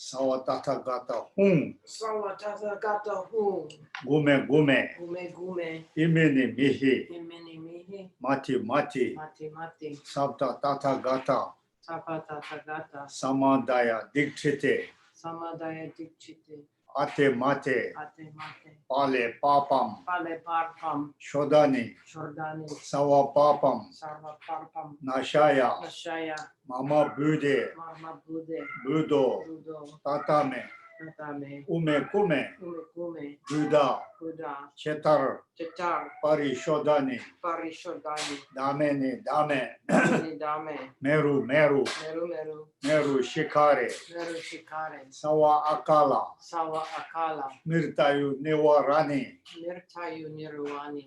Sawa Tathagata Hum. Sawa Tathagata Hum. Gume Gume. Gume Gume. Imini Mihi. Imini Mihi. Mati Mati. Mati Mati. Sabda Tathagata. Sabda Tathagata. Samadaya Dikshite. Samadaya Dikshite. Ate Mate. Ate Mate. Pale Papam. Pale Parpam. Shodani. Shodani. Sawa Papam. Sarva Parpam. Nashaya. Nashaya. Mama Bude. Mama Bude. Budo. Budo. Tatame. Tatame. Ume Kume. Ume Kume. Buddha. Buddha. Chetar. Chetar. Parishodani. Parishodani. Damene Dame. Dame Dame. Meru Meru. Meru Meru. Meru Shikare. Meru Shikare. Sawa Akala. Sawa Akala. Mirtayu Niwarani. Mirtayu Nirwani.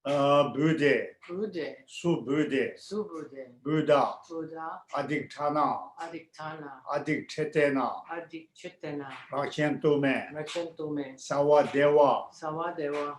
Bude. Bude. Subude. Subude. Buddha. Buddha. Adiktana. Adiktana. Adiktetena. Adikchitena. Rakentume. Rakentume. Sawa Dewa. Sawadeva.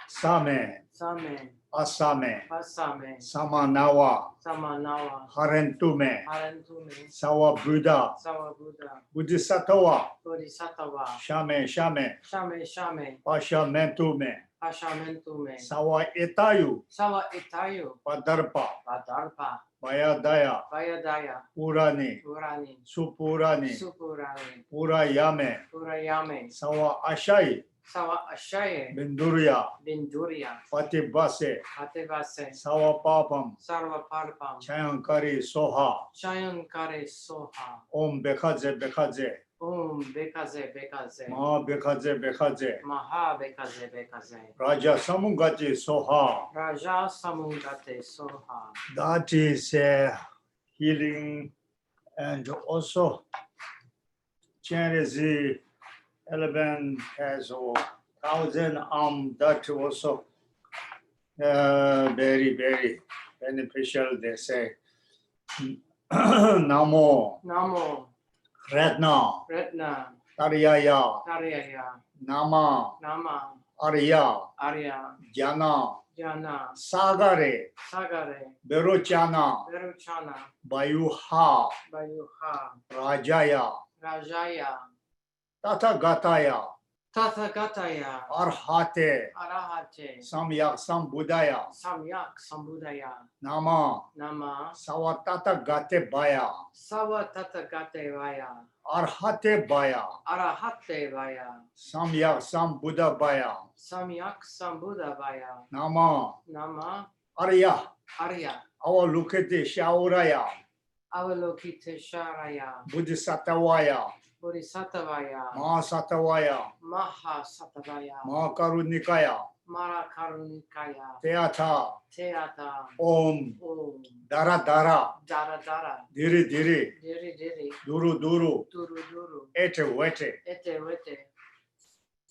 Same. Same. Asame. Pasame. Samanawa. Samanawa. Harentume. Harantume. Sawa Buddha. Sawa Buddha. Bodhisattva. Bodhisattva. Shame Shame. Shame Shame. Pashamentume. Pashamentume. Sawa Etayu. Sawa Itayu. Padarpa. Padarpa. Vayadaya. Vayadaya. Purani. Purani. Supurani. Supurani. Purayame. Purayame. Sawa Ashai. Sawa Ashaye. Binduria. Binduria. Patibase. Patevase. Sawa Papam. Sarva Parpam. Chayankari Soha. Shayankare Soha. Om Bekaze Bekaze. Om Bekaze Bekaze. Ma Bekaze Bekaze. Maha Bekaze Bekaze. Raja Samungati Soha. Raja Samungate Soha. That is healing, and also Chinese elephant has 1,000 arms. That also very, very beneficial, they say. Namo. Namo. Retna. Retna. Taryaya. Taryaya. Nama. Nama. Arya. Arya. Jana. Jana. Sagare. Sagare. Berochana. Veruchana. Bayuha. Bayuha. Rajaya. Rajaya. Tathagataya. Tathagataya. Arhate. Arahate. Samyak Sambudaya. Samyak Sambudaya. Nama. Nama. Sawatathagate Baya. Sawa Tathagate Vaya. Arhate Baya. Arahate Vaya. Samyak Sambuddha Baya. Samyak Sambuddha Vaya. Nama. Nama. Arya. Arya. Avalokite Shauraya. Avalokite Sharaya. Bodhisattvaya. Bodhisattvaya. Mahasattvaya. Mahasattvaya. Mahakarunikaya. Marakarunikaya. Teatha. Teata. Om. Om. Dara Dara. Dara Dara. Diri Diri. Diri Diri. Duru Duru. Duru Duru. Ete Wete. Ete Wete.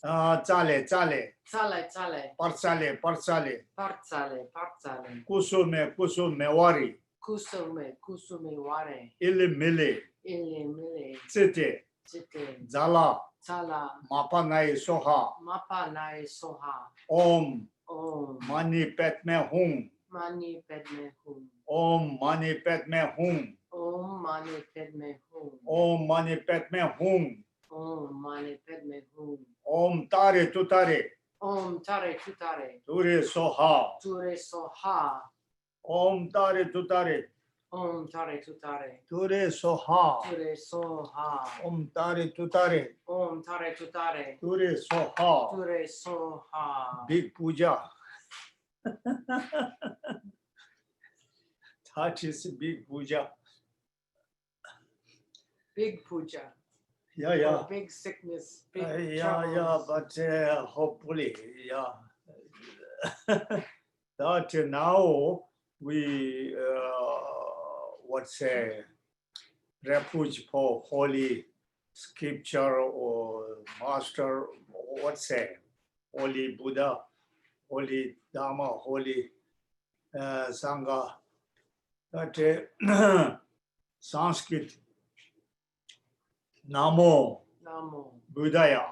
Tsale Tsale. Tsale Tsale. Partsale Partsale. Partsale Partsale. Kusume Kusume Wari. Kusume Kusume Ware. Ili Mili. Ili Mili. Tsite. Chite. Zala. Tsala. Mapanai Soha. Mapa Nai Soha. Om. Om. Mani Padme Hum. Mani Padme Hum. Om Mani Padme Hum. Om Mani Padme Hum. Om Mani Padme Hum. Om Mani Padme Hum. Om Tare Tutare. Om Tare Tutare. Ture Soha. Ture Soha. Om Tare Tutare. Om Tare Tutare. Ture Soha. Ture Soha. Om Tare Tutare. Om Tare Tutare. Ture Soha. Ture Soha. Big puja. That is big puja. Big puja. Yeah, yeah. For big sickness. Big Yeah, but hopefully, yeah. That now we refuge for holy scripture or master, holy Buddha, holy Dharma, holy Sangha. That Sanskrit Namo Namo Buddhaya.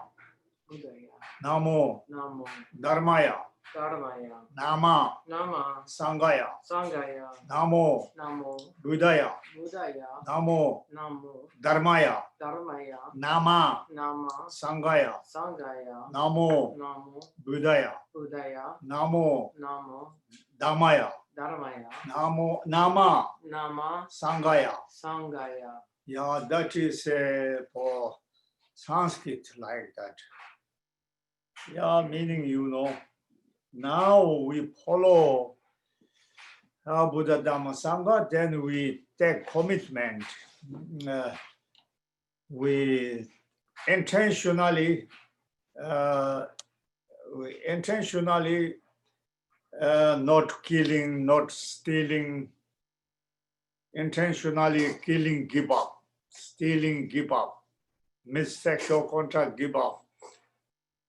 Buddhaya. Namo Namo Dharmaya Dharmaya Nama Nama Sangaya Sangaya Namo Namo Buddhaya Buddhaya Namo Namo Dharmaya Dharmaya Nama Nama Sangaya Sangaya Namo Namo Buddhaya Buddhaya Namo Namo Dhamaya Dharmaya Namo Nama Nama Sangaya. Sangaya. Yeah, that is for Sanskrit like that. Yeah, meaning, now we follow Buddha Dhamma Sangha, then we take commitment. We intentionally, not killing, not stealing, intentionally killing, give up, stealing, give up, sexual contact, give up,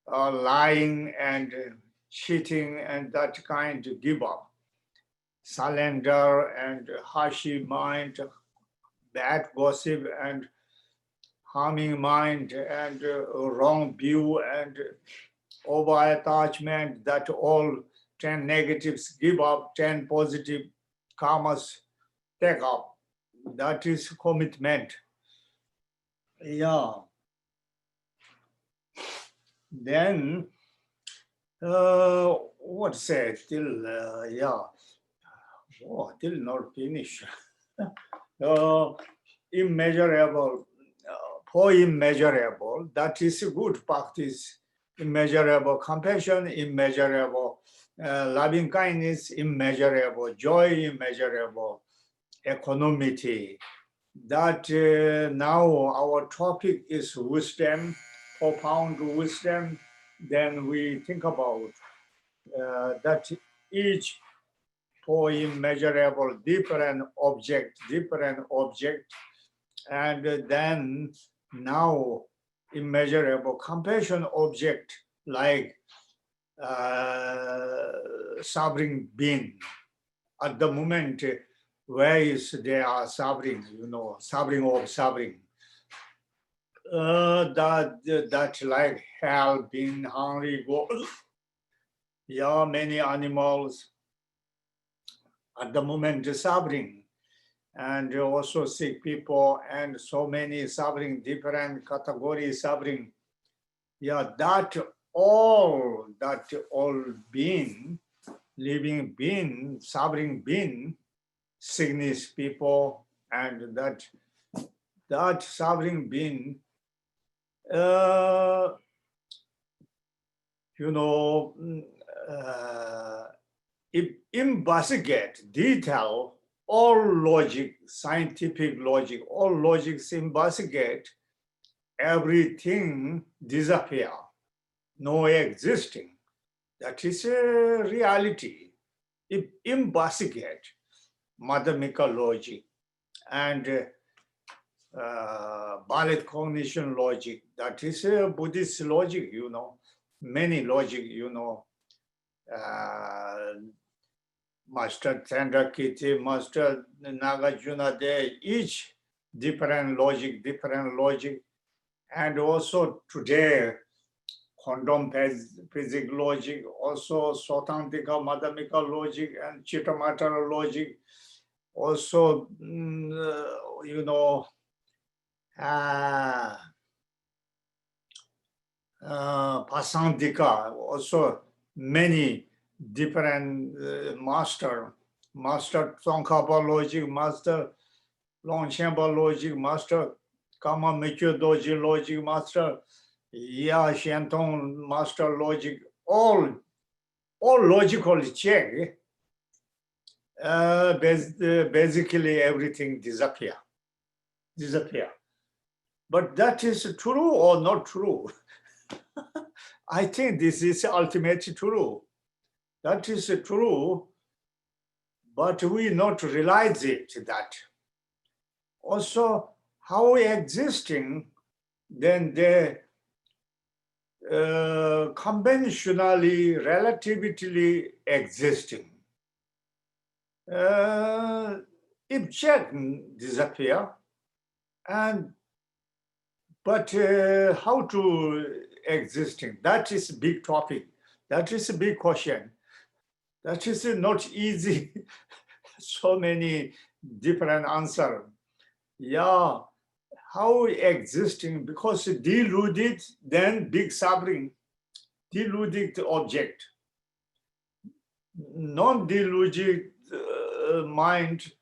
lying and cheating and that kind, give up, surrender and harshy mind, bad gossip and harming mind and wrong view and over attachment, that all 10 negatives give up, 10 positive karmas take up. That is commitment. Yeah. Then, what say, till, till not finish. Immeasurable, for immeasurable, that is a good practice. Immeasurable compassion, immeasurable loving kindness, immeasurable joy, immeasurable equanimity. That now our topic is wisdom, profound wisdom. Then we think about that each for immeasurable different object, and then now immeasurable compassion object like suffering being. At the moment, where is they are suffering, suffering of suffering. That like hell, being hungry, ghost. Yeah, many animals at the moment suffering, and also sick people, and so many suffering, different categories suffering. Yeah, that all being, living being, suffering being, sickness people, and that suffering being, if investigate detail, all logic, scientific logic, all logics investigate, everything disappear, no existing. That is a reality. If investigate mathematical logic and ballet cognition logic, that is a Buddhist logic, many logic, Master Tendrakiti, Master Nagarjuna, they each different logic, and also today quantum physics logic, also Sotantika mathematical logic and Chittamatra logic, also Pasandika, also many different master Tsongkhapa logic, master Longchenpa logic, master Kama Mikkyo Doji logic, master Ya Shentong master logic, all logically check. Basically everything disappear. But that is true or not true? I think this is ultimate true. That is true, but we not realize it that. Also, how existing, then they conventionally, relatively existing. If check disappear, but how to existing? That is a big topic. That is a big question. That is not easy. So many different answers. Yeah, how existing? Because deluded, then big suffering. Deluded object. Non-deluded mind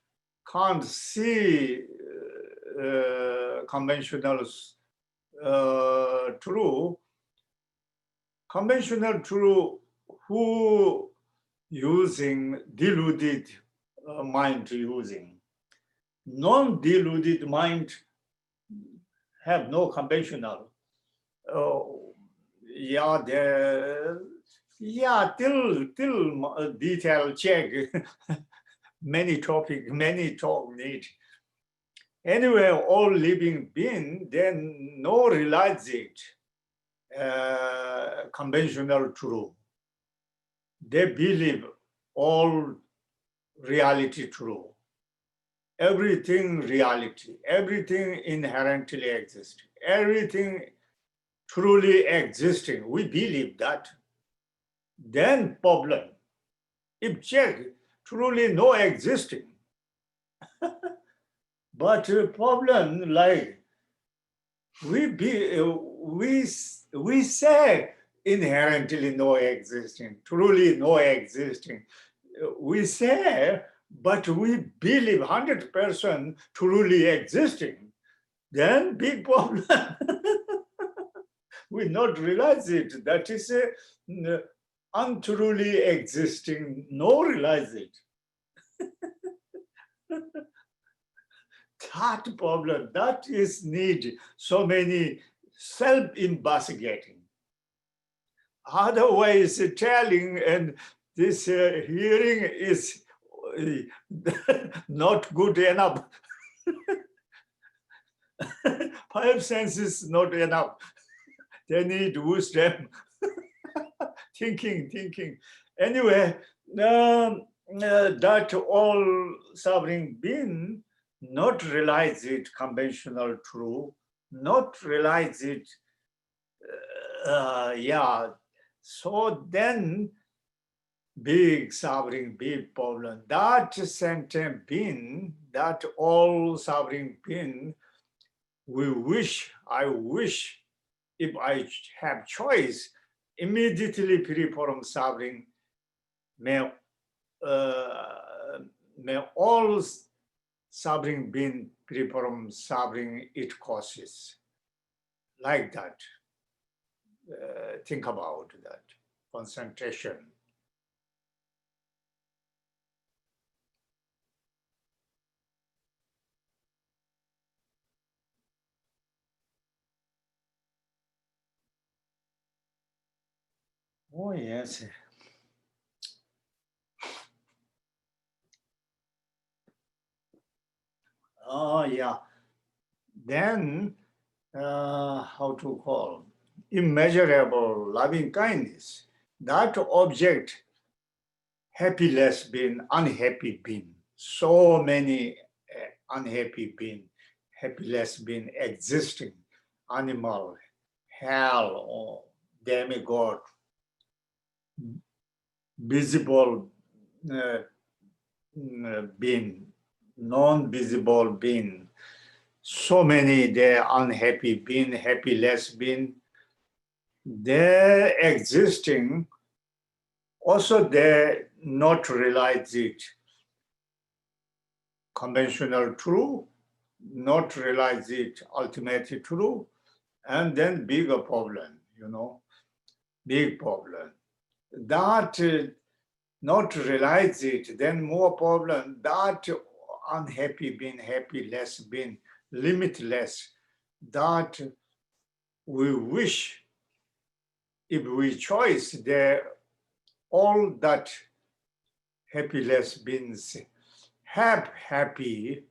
can't see conventional true. Conventional true who using deluded mind using. Non-deluded mind have no conventional. Yeah, till detail check. Many topic, many talk need. Anyway, all living being, then no realize it. Conventional true. They believe all reality true. Everything reality, everything inherently existing, everything truly existing. We believe that. Then problem. If check, truly no existing. But problem like we say inherently no existing, truly no existing. We say, but we believe 100% truly existing. Then big problem. We not realize it. That is a untruly existing. No realize it. That problem, that is need so many self-investigating. Otherwise, telling and this hearing is not good enough. Five senses not enough. They need wisdom. Thinking. Anyway, that all suffering being not realize it conventional true, not realize it, yeah. So then big suffering, big problem. That sentient being, that all suffering being, I wish if I have choice, immediately free from suffering, may all suffering being free from suffering it causes. Like that. Think about that. Concentration. Oh, yes. Oh, yeah. Then, how to call? Immeasurable loving kindness. That object, happiness being, unhappy being. So many unhappy being, happiness being existing. Animal, hell, or demigod, visible being, non-visible being. So many they're unhappy being, happy-less being. They're existing. Also, they not realize it. Conventional true, not realize it ultimately true, and then bigger problem, big problem. That not realize it, then more problem. That unhappy being, happy less being, limitless. That we wish, if we choose, all that happy-less beings happy,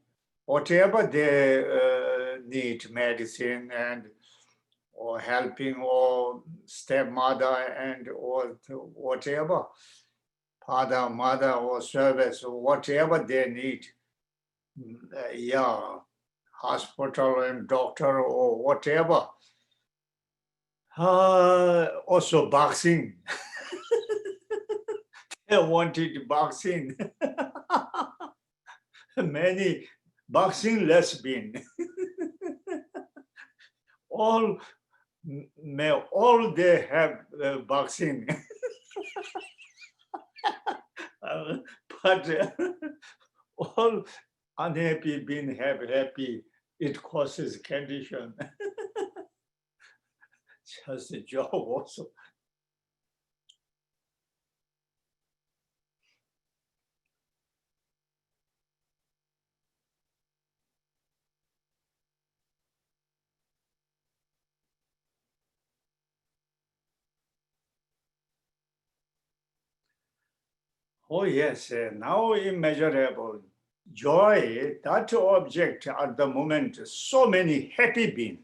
whatever they need, medicine and or helping or stepmother and or whatever, father, mother or service or whatever they need, yeah, hospital and doctor or whatever. Also boxing. They wanted boxing. Many boxing lesbian. all all they have boxing. Uh, but all unhappy being happy, it causes condition. Just a job also. Oh yes, now immeasurable joy, that object at the moment, so many happy beings,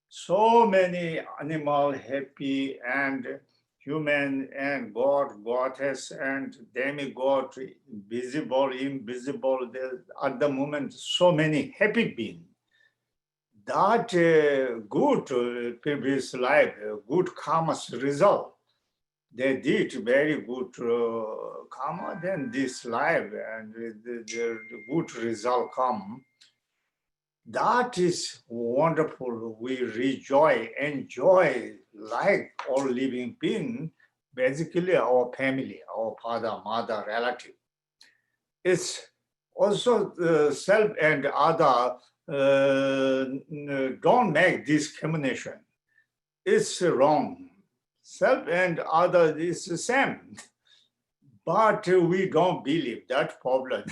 so many animal happy and human and God, goddess and demigod, visible, invisible, at the moment, so many happy beings. That good previous life, good karma's result. They did very good karma, then this life and the good result come. That is wonderful. We rejoice, enjoy like all living being, basically our family, our father, mother, relative. It's also the self and other don't make discrimination. It's wrong. Self and other is the same, but we don't believe that problem.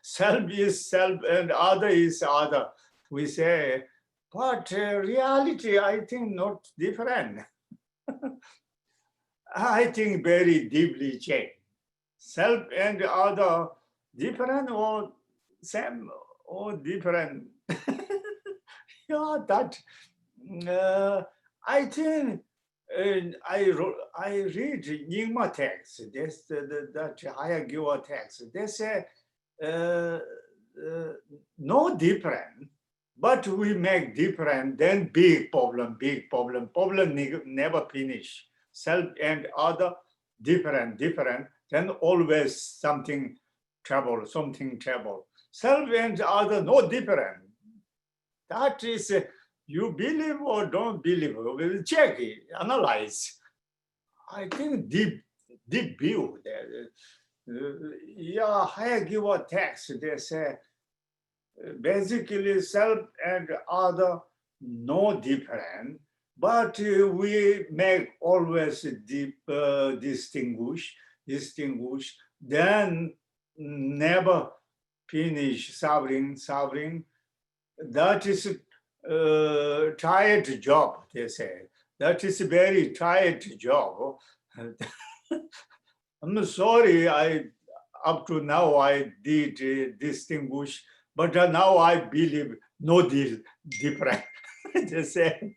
Self is self and other is other. We say, but reality, I think not different. I think very deeply changed. Self and other different or same or different. Yeah, that I think I read Nyingma text. This that higher giver text. They say uh, no different, but we make different. Then big problem. Problem never finish. Self and other different. Then always something trouble. Self and other no different. That is, you believe or don't believe, we'll check it, analyze. I think deep view there. Yeah, higher give or text, they say, basically self and other no different, but we make always deep distinguish, then never finish suffering. That is a tired job, they say. That is a very tired job. I'm sorry, up to now I did distinguish, but now I believe no deal different. They say,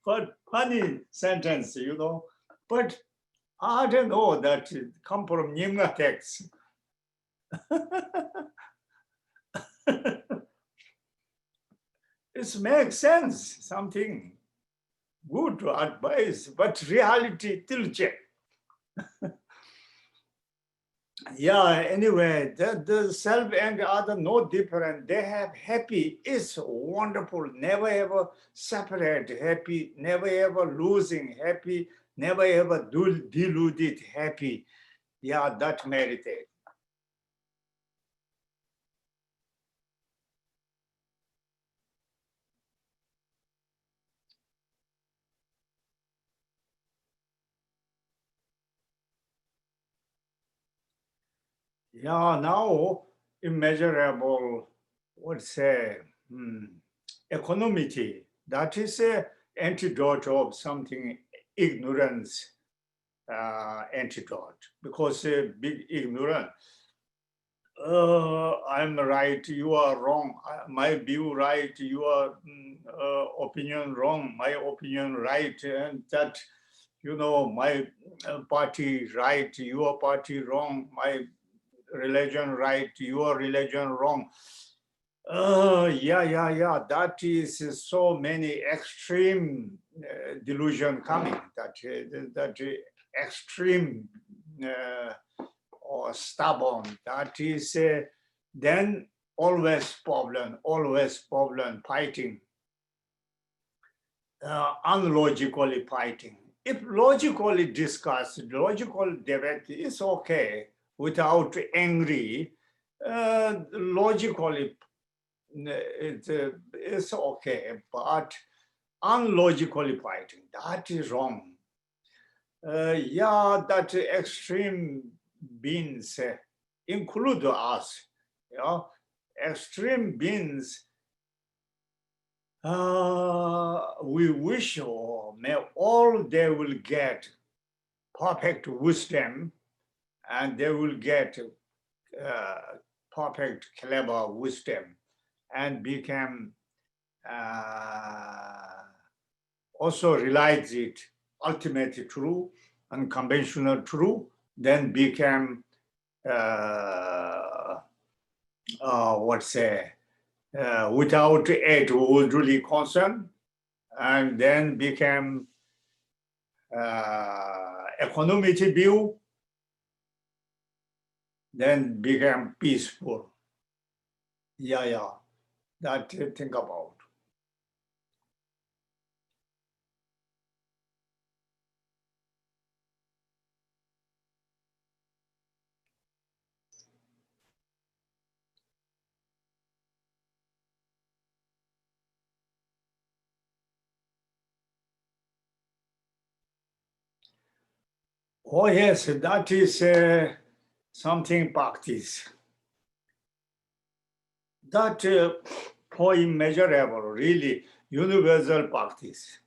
but funny sentence, But I don't know that it come from Nyingma text. It makes sense, something good to advise, but reality still check. Yeah, anyway, the self and other no different. They have happy is wonderful, never ever separate, happy, never ever losing, happy, never ever deluded, happy. Yeah, that meditate. Yeah, now immeasurable, what's say, hmm, equanimity. That is a antidote of something ignorance antidote because big ignorance. I'm right, you are wrong. My view right, your opinion wrong, my opinion right, and that, my party right, your party wrong, my religion right, your religion wrong. Yeah. That is so many extreme delusion coming. That extreme or stubborn. That is then always problem, fighting, unlogically fighting. If logically discussed, logical debate is okay without angry. Logically it's okay, but unlogically fighting, that is wrong. Yeah, that extreme beings include us. Extreme beings, we wish or may all they will get perfect wisdom, and they will get perfect, clever wisdom, and become also realize it, ultimate true, unconventional true, then become without it would really concern, and then became economity view, then became peaceful. Yeah, that to think about. Oh yes, that is something practice. That for immeasurable, really universal practice.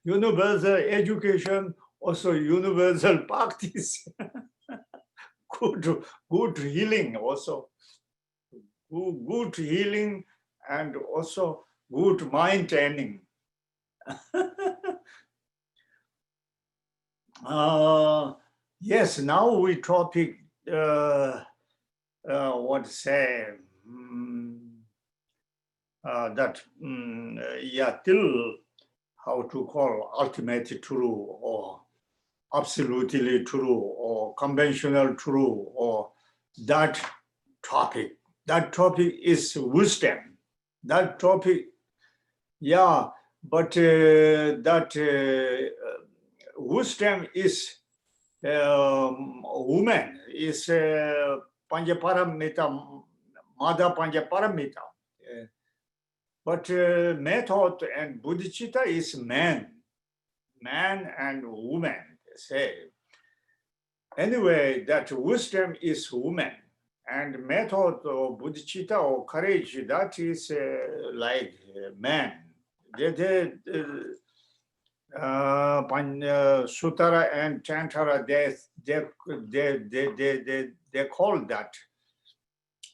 Universal education, also universal practice. good healing also. Good healing and also good mind training. Yes, now we topic what say till how to call ultimate true or absolutely true or conventional true or that topic. That topic is wisdom. That topic, yeah, but that wisdom is woman, is Panchaparamita, Mother Panchaparamita. But method and bodhicitta is man and woman, they say. Anyway, that wisdom is woman, and method or bodhicitta or courage, that is like man. Sutara and Chantara, they call that.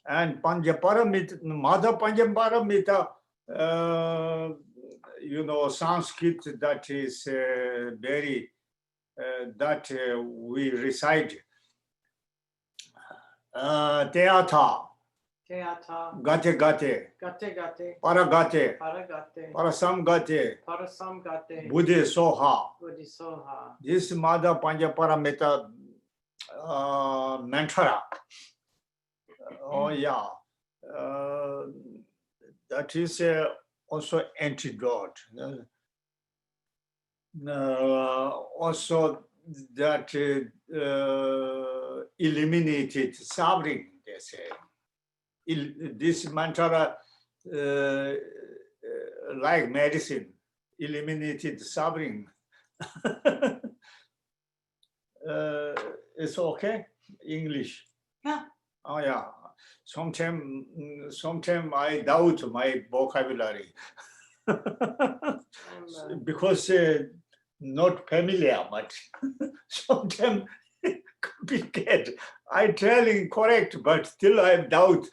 And Panchaparamita, Mother Panchaparamita, Sanskrit, that is very, that we recite. Teatha, Gate, Paragate, Parasamgate, Buddhi Soha. This Mother Panchaparamita mantra. Oh yeah, that is also antidote. Also that eliminated suffering, they say. This mantra, like medicine, eliminated suffering. It's okay, English. Yeah. Oh yeah. Sometimes I doubt my vocabulary because not familiar, but sometimes complicated. I telling correct, but still I doubt.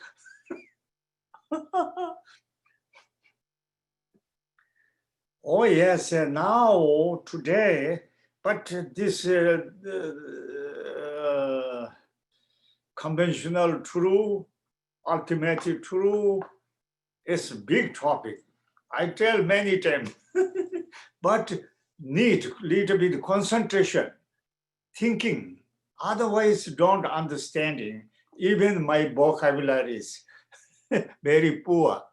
Oh yes, now today, but this conventional true ultimate truth is a big topic. I tell many times, but need little bit concentration, thinking. Otherwise, don't understanding. Even my vocabulary is very poor.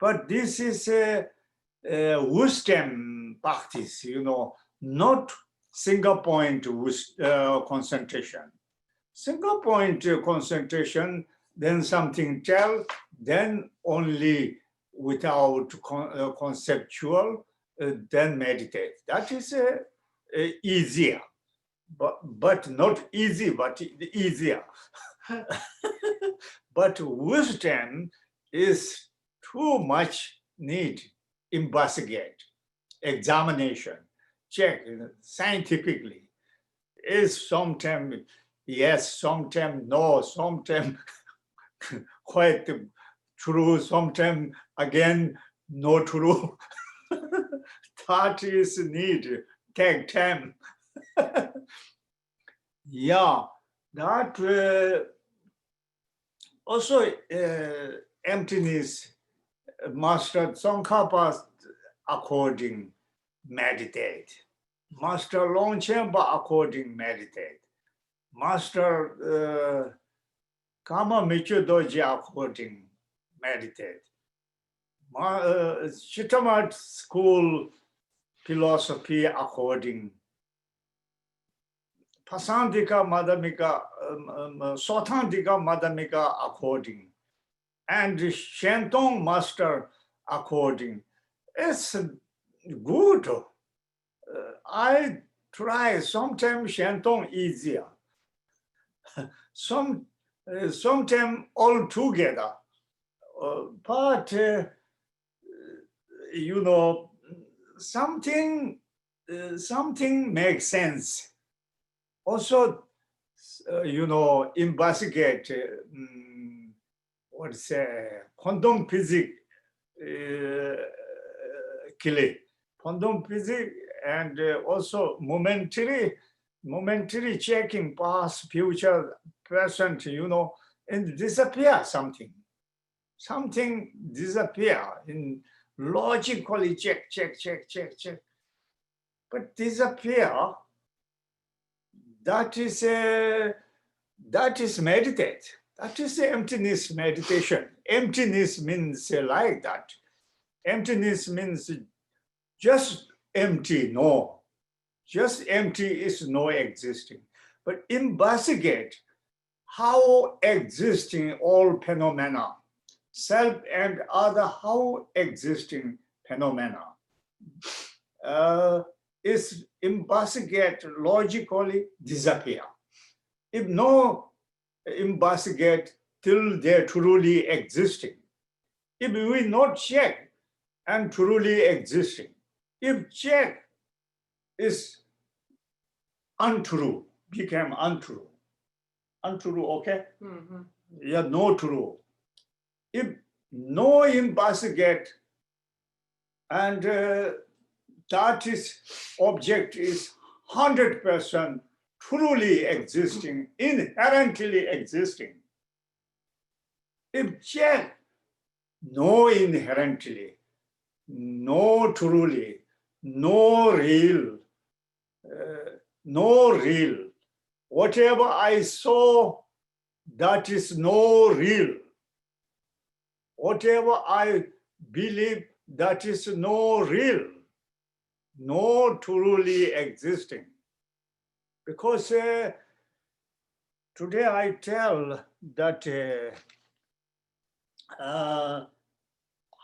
But this is a wisdom practice, not single point concentration. Single point concentration, then something tell, then only without conceptual, then meditate. That is easier, but not easy, but easier. But wisdom is too much need investigate, examination, check scientifically. Is sometimes yes, sometimes no, sometimes quite true, sometimes again no true. That is need, take time. Yeah, that also emptiness, Master Tsongkhapa according meditate. Master Longchenpa according meditate. Master Kama Micho Doji according meditate. Chitamat school philosophy according. Pasandika Madhamika, Sotandika Madhamika according. And Shentong master according. It's good. I try sometimes Shentong easier. Sometimes all together. But something makes sense. Also, investigate what's quantum physics, quantum physics, and also momentary checking past, future, present, and disappear something disappear in logically check, but disappear. That is meditate. That is the emptiness meditation. Emptiness means like that. Emptiness means just empty, no. Just empty is no existing. But investigate how existing all phenomena, self and other, how existing phenomena is investigate logically disappear. If no investigate till they're truly existing. If we not check and truly existing, if check is untrue, became untrue. Untrue, okay? Mm-hmm. Yeah, no true. If no investigate and that is object is 100% truly existing, inherently existing. If check, no inherently, no truly, no real, no real. Whatever I saw, that is no real. Whatever I believe, that is no real, no truly existing. Because today I tell that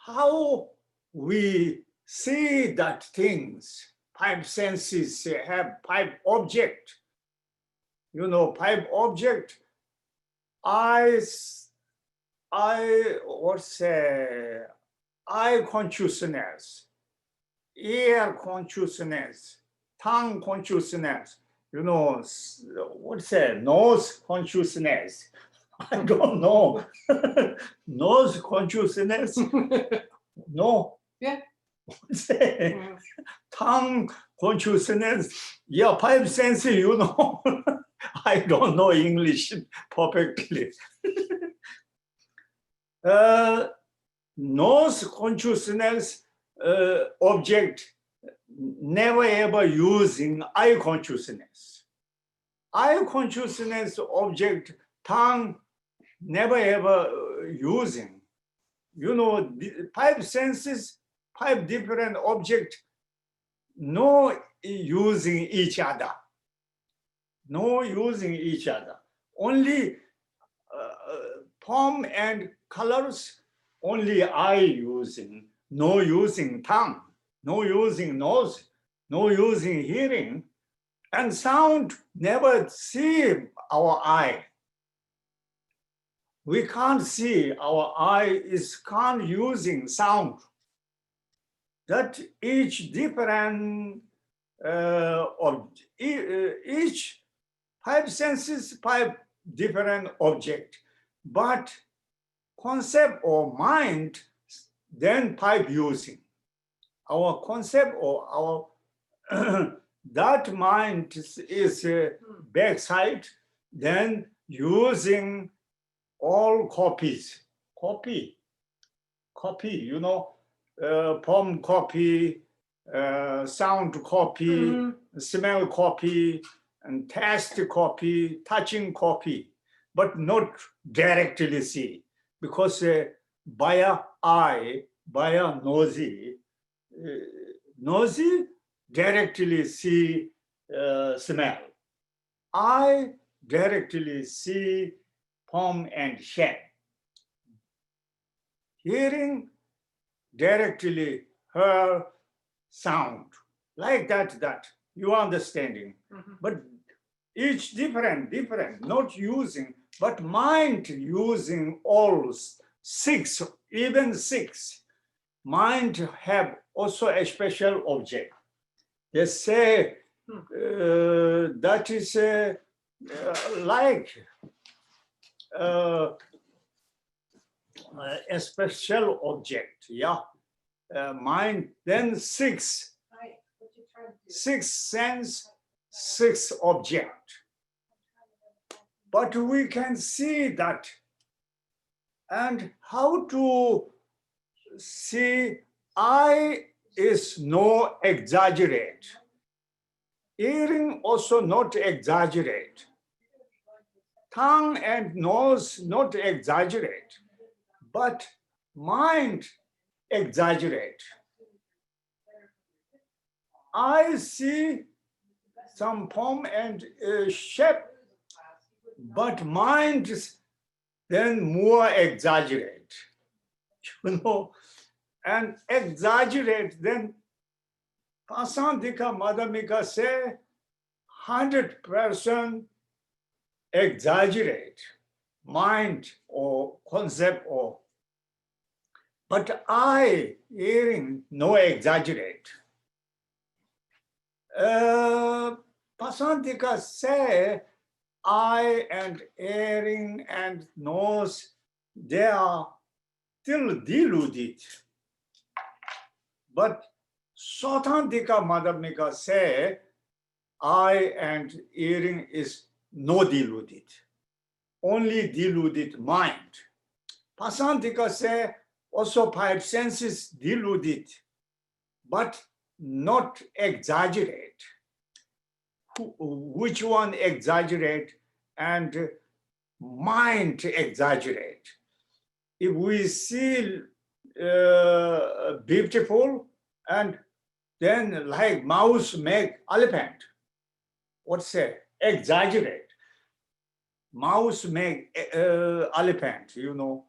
how we see that things, 5 senses have 5 objects. 5 objects. Eye consciousness, ear consciousness, tongue consciousness, nose consciousness. I don't know. Nose consciousness? No. Yeah. Say, Mm. tongue consciousness, yeah, five senses, you know. I don't know English perfectly. Nose consciousness object never ever using eye consciousness. Eye consciousness object tongue never ever using. You know, the five senses, five different objects, no using each other. No using each other. Only form and colors, only eye using, no using tongue, no using nose, no using hearing, and sound never see our eye. We can't see, our eye is can't using sound. That each different each five senses, five different object, but concept or mind, then five using. Our concept or our that mind is backside, then using all copies. Copy, you know, poem copy, sound copy, smell copy, and taste copy, touching copy, but not directly see. Because by a eye, by a nosy, nosy directly see smell. I directly see form and shape. Hearing directly hear sound. Like that. You understanding. But each different, not using, but mind using all six, even six. Mind have also a special object. They say that is like a special object, yeah. Mind, then six sense, six object. But we can see that. And how to see eye is no exaggerate. Hearing also not exaggerate. Tongue and nose not exaggerate. But mind exaggerate. I see some form and shape, but mind then more exaggerate, you know, and exaggerate, then Pasandika Madhamika say 100% exaggerate mind or concept or, but I hearing no exaggerate. Pasandika say eye and hearing and nose, they are still deluded. But Sotandika Madhamika say eye and hearing is no deluded, only deluded mind. Pasandika say also five senses deluded, but not exaggerate. Which one exaggerate and mind exaggerate? If we see beautiful and then like mouse make elephant, what's say? Exaggerate. Mouse make elephant, you know.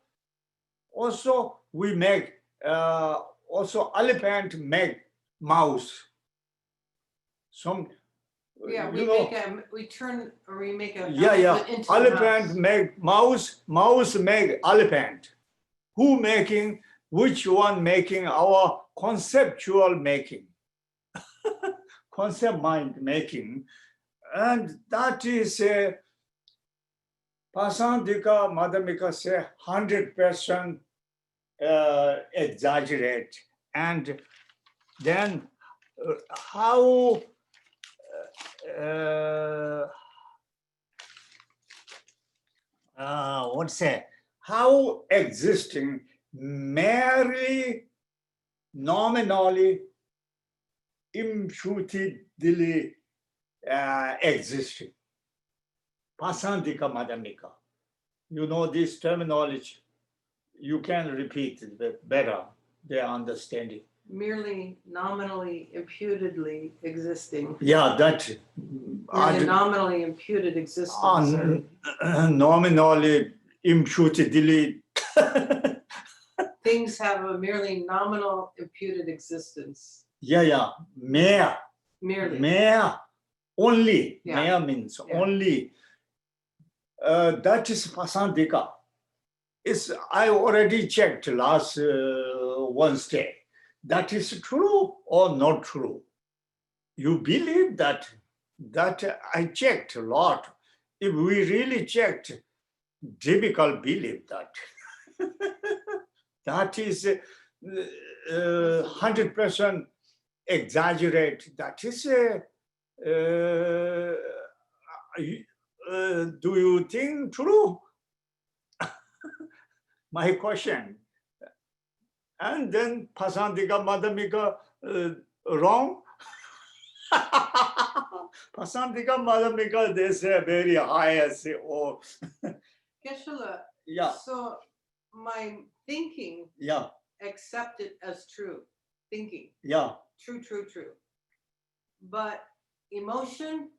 Also we make, also elephant make mouse. Some, Yeah, we you know, make a, we turn, or we make a yeah, elephant into a elephant mouse. make mouse, mouse make elephant. Who making, which one making? Our conceptual making. Concept mind making. And that is Pasandika Madhamika say 100% exaggerate. And then how how existing merely nominally imputedly existing. Pasandika madamika. You know this terminology. You can repeat it better, their understanding. Merely nominally imputedly existing. Yeah, that. Merely nominally imputed existence. Nominally imputedly. Things have a merely nominal imputed existence. Yeah. Mere. Merely. Mere. Only. Yeah. Mere means Yeah. only. That is pasandika. I already checked last Wednesday. That is true or not true? You believe that? That I checked a lot. If we really checked, difficult believe that. That is 100% exaggerate. That is do you think true? My question. And then Pasandika Madhamika wrong. Pasandika Madhamika, they say very high. I say, oh. Geshe, Yeah. so my thinking accept it as true. Thinking. Yeah. True. But emotion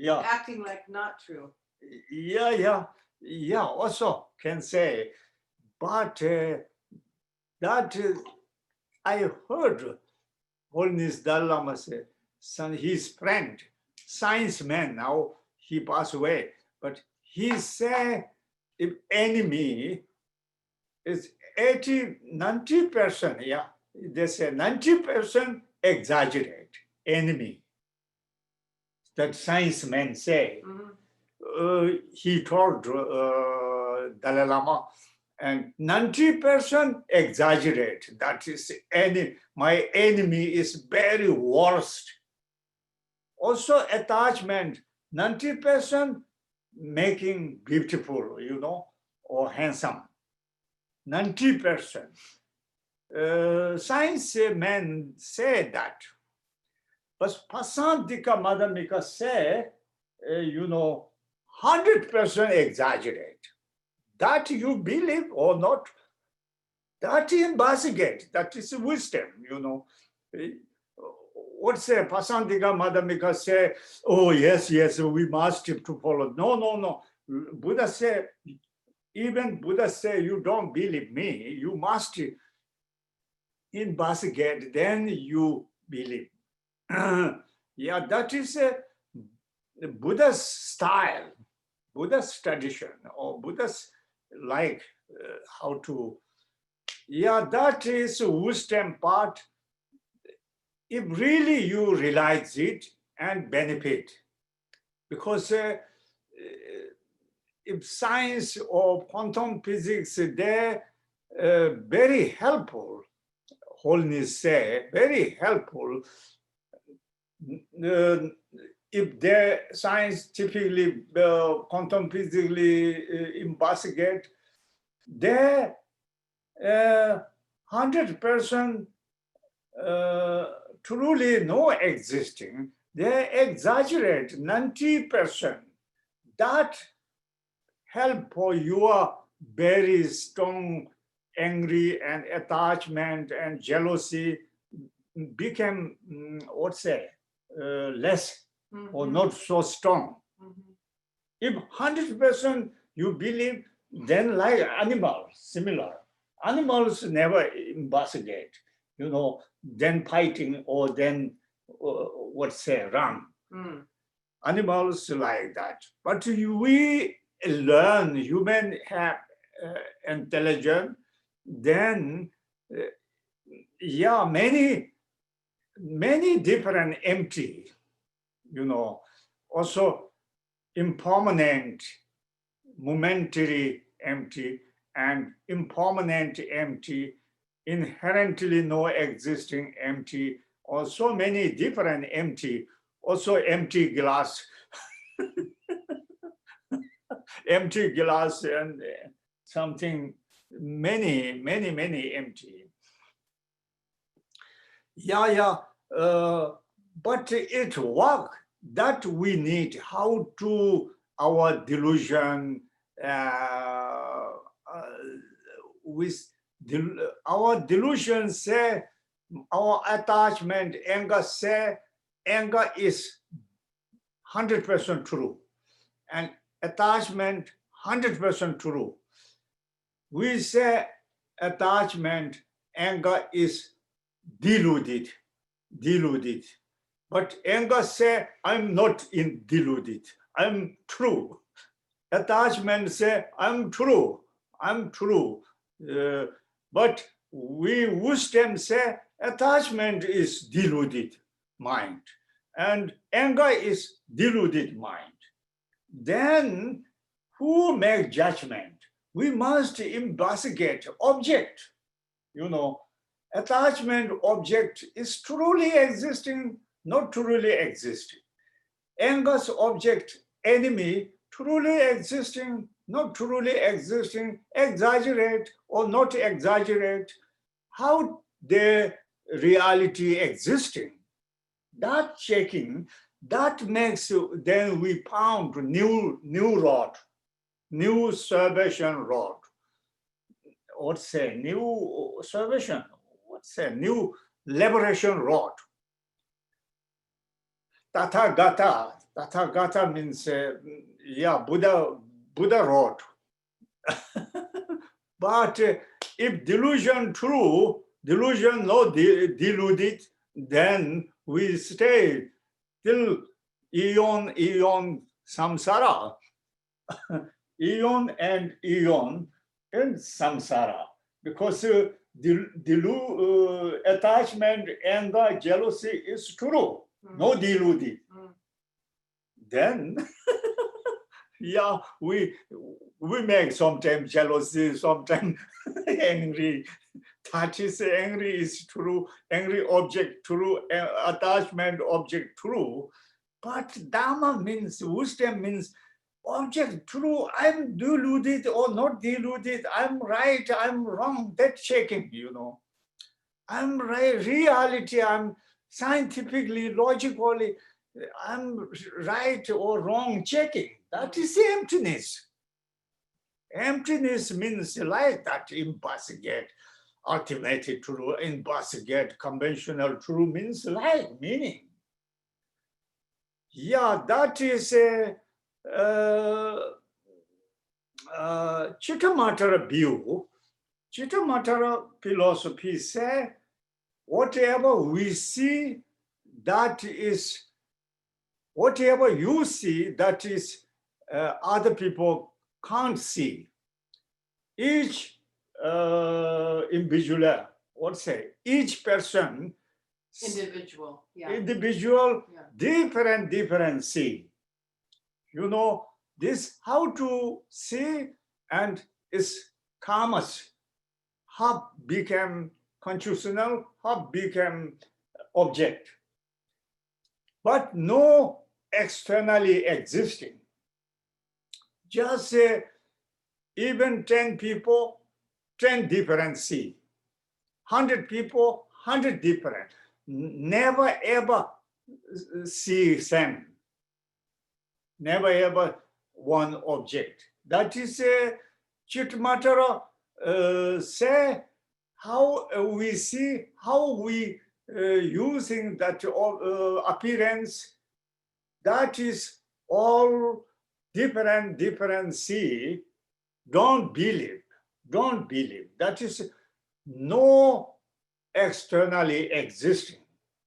acting like not true. Yeah. Also can say, but that I heard Holiness Dalai Lama say, son, his friend, science man, now he passed away, but he said if enemy is 90%, they say 90% exaggerate enemy. That science men say. He told Dalai Lama, and 90% exaggerate. That is, my enemy is very worst. Also attachment, 90% making beautiful, or handsome. 90%. Science men say that. But Pasandika Madhamika say, 100% exaggerate. That you believe or not, that investigate. That is wisdom, What's say Pasandika Madhamika say, oh yes, we must to follow. No. Buddha say, even Buddha say, you don't believe me, you must investigate, then you believe. That is Buddha's style, Buddha's tradition, or Buddha's like how to. That is wisdom part. If really you realize it and benefit, because if science or quantum physics, they're very helpful. Holiness say very helpful. If they scientifically, quantum physically investigate, they 100% truly no existing. They exaggerate 90%. That help for your very strong angry and attachment and jealousy became less or not so strong. If 100% you believe, then like animals, similar. Animals never investigate, then fighting or then run. Animals like that. But we learn, human have intelligence, then many different empty, also impermanent, momentary empty, and impermanent empty, inherently no existing empty, or so many different empty, also empty glass, empty glass and something, many empty. But it work that we need how to our delusion with our delusion say our attachment anger say anger is 100% true and attachment 100% true. We say attachment anger is deluded. But anger say, I'm not deluded, I'm true. Attachment say, I'm true. But we wisdom say, attachment is deluded mind, and anger is deluded mind. Then who make judgment? We must investigate object. Attachment object is truly existing, not truly existing. Anger's object, enemy, truly existing, not truly existing, exaggerate or not exaggerate. How the reality existing? That checking, that makes, then we found new rod, new salvation rod. What's say new salvation? What's a new liberation rod? Tathagata means Buddha rod. But if delusion true, delusion not deluded, then we stay till eon samsara, eon and eon in samsara, because attachment, anger, jealousy is true, no deluded. Then, we make sometimes jealousy, sometimes angry. That is angry is true, angry object true, attachment object true. But Dhamma means, wisdom means, object true, I'm deluded or not deluded, I'm right, I'm wrong, that's checking, I'm right, reality, I'm scientifically, logically, I'm right or wrong checking. That is emptiness. Emptiness means like that, investigate, ultimate true, investigate, conventional true means like, meaning. That is a Chittamatra view. Chittamatra philosophy say, whatever we see, that is, whatever you see, that is other people can't see. Each individual, each person, individual, different see. This how to see, and is karmas, how become constitutional, how become object. But no externally existing. Just say, even 10 people, 10 different see. 100 people, 100 different. Never ever see same. Never ever one object. That is a Chittamatra say how we see, how we using that appearance, that is all different see. Don't believe. That is no externally existing.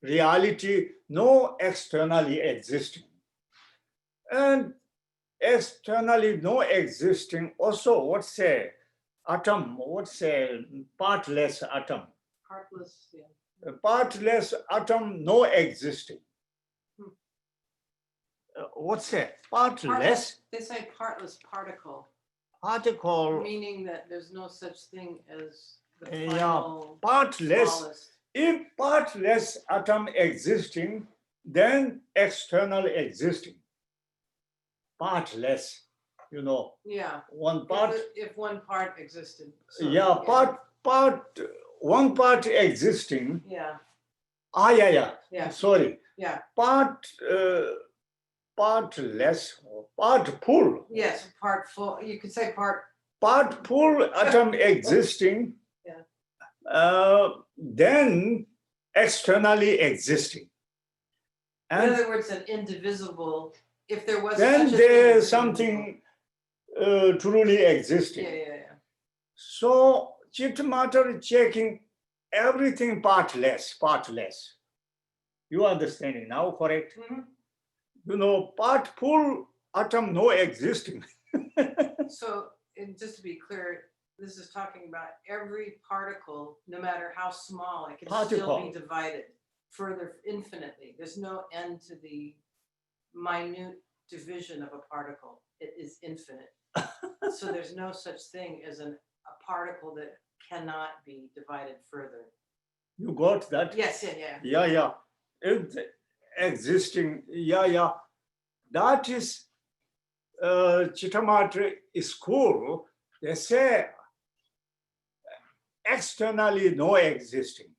Reality, no externally existing. And externally no existing also, atom, partless atom. Partless atom, no existing. Partless? They say partless particle. Particle. Meaning that there's no such thing as the final partless. smallest. If partless atom existing, then external existing. Partless, Yeah. one part. If one part existed. So, Yeah, one part existing. Yeah. Yeah. Sorry. Yeah. Partless, part full. Yes, part full. You could say part. Part full atom existing. Yeah. Then externally existing. And in other words, an indivisible. If there was then such a there's thing, something truly existing. Yeah. So chitta matter checking everything partless. You understanding now, correct? Mm-hmm. Part full atom no existing. So, and just to be clear, this is talking about every particle, no matter how small, it can still be divided further infinitely. There's no end to the minute division of a particle. It is infinite. So there's no such thing as a particle that cannot be divided further. You got that? Yes, yeah. Yeah. It's existing. Yeah. That is Chittamatra school. They say externally no existing.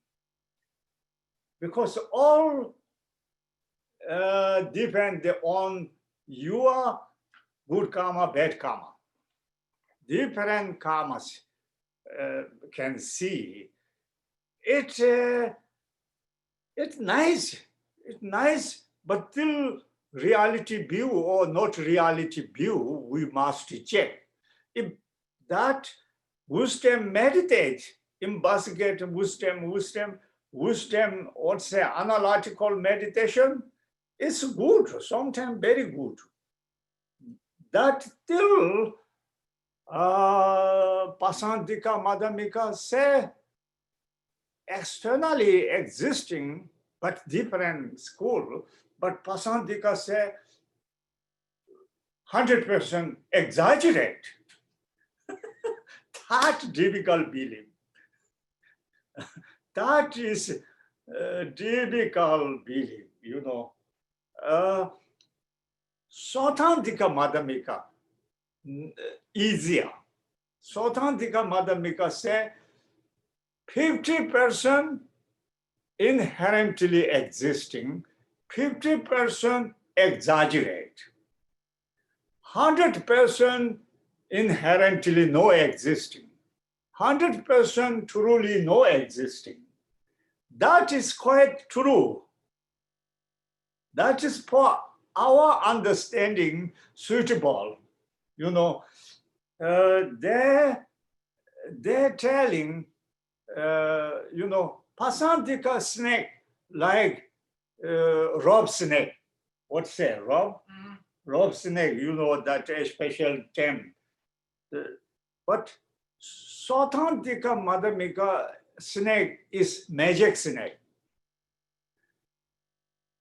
Because all depend on your good karma, bad karma. Different karmas can see. It's nice, but till reality view or not reality view, we must check. If that wisdom meditate, investigate wisdom, what's say analytical meditation, it's good, sometimes very good. That till Pasantika Madhamika say externally existing, but different school, but Pasantika say 100% exaggerate. That difficult belief. That is difficult belief, Sotantika Madhamika, easier. Sotantika Madhamika say 50% inherently existing, 50% exaggerate, 100% inherently no existing, 100% truly no existing. That is quite true. That is for our understanding suitable. They're telling, Pasantika snake like rob snake. What's say, rob? Mm-hmm. Rob snake, that a special term. But Sotantika Madhamika snake is magic snake.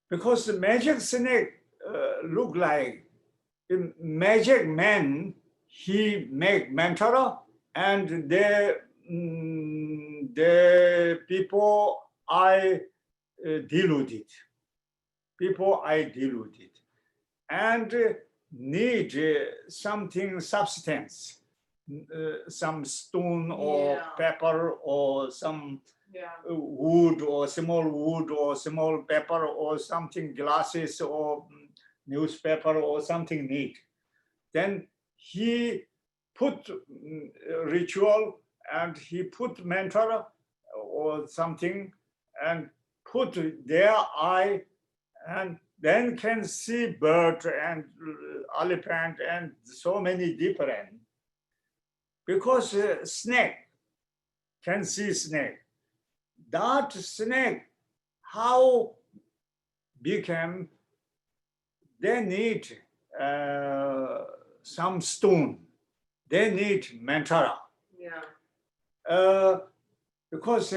Because the magic snake look like a magic man, he make mantra and the people I deluded. And need something substance, some stone or pepper or some wood or small pepper or something, glasses or newspaper or something neat. Then he put ritual and he put mantra or something and put their eye and then can see bird and elephant and so many different. Because snake can see snake. That snake, how became, they need some stone. They need mantra. Because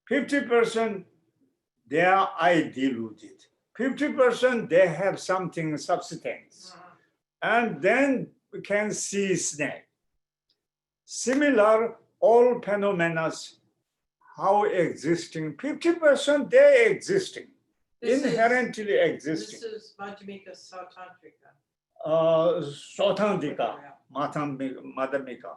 50% they are I deluded. 50% they have something substance. And then we can see snake. Similar, all phenomena how existing, 50% they existing, This inherently existing. This is Madhyamika Sautantrika. Sautandika, Madhyamika.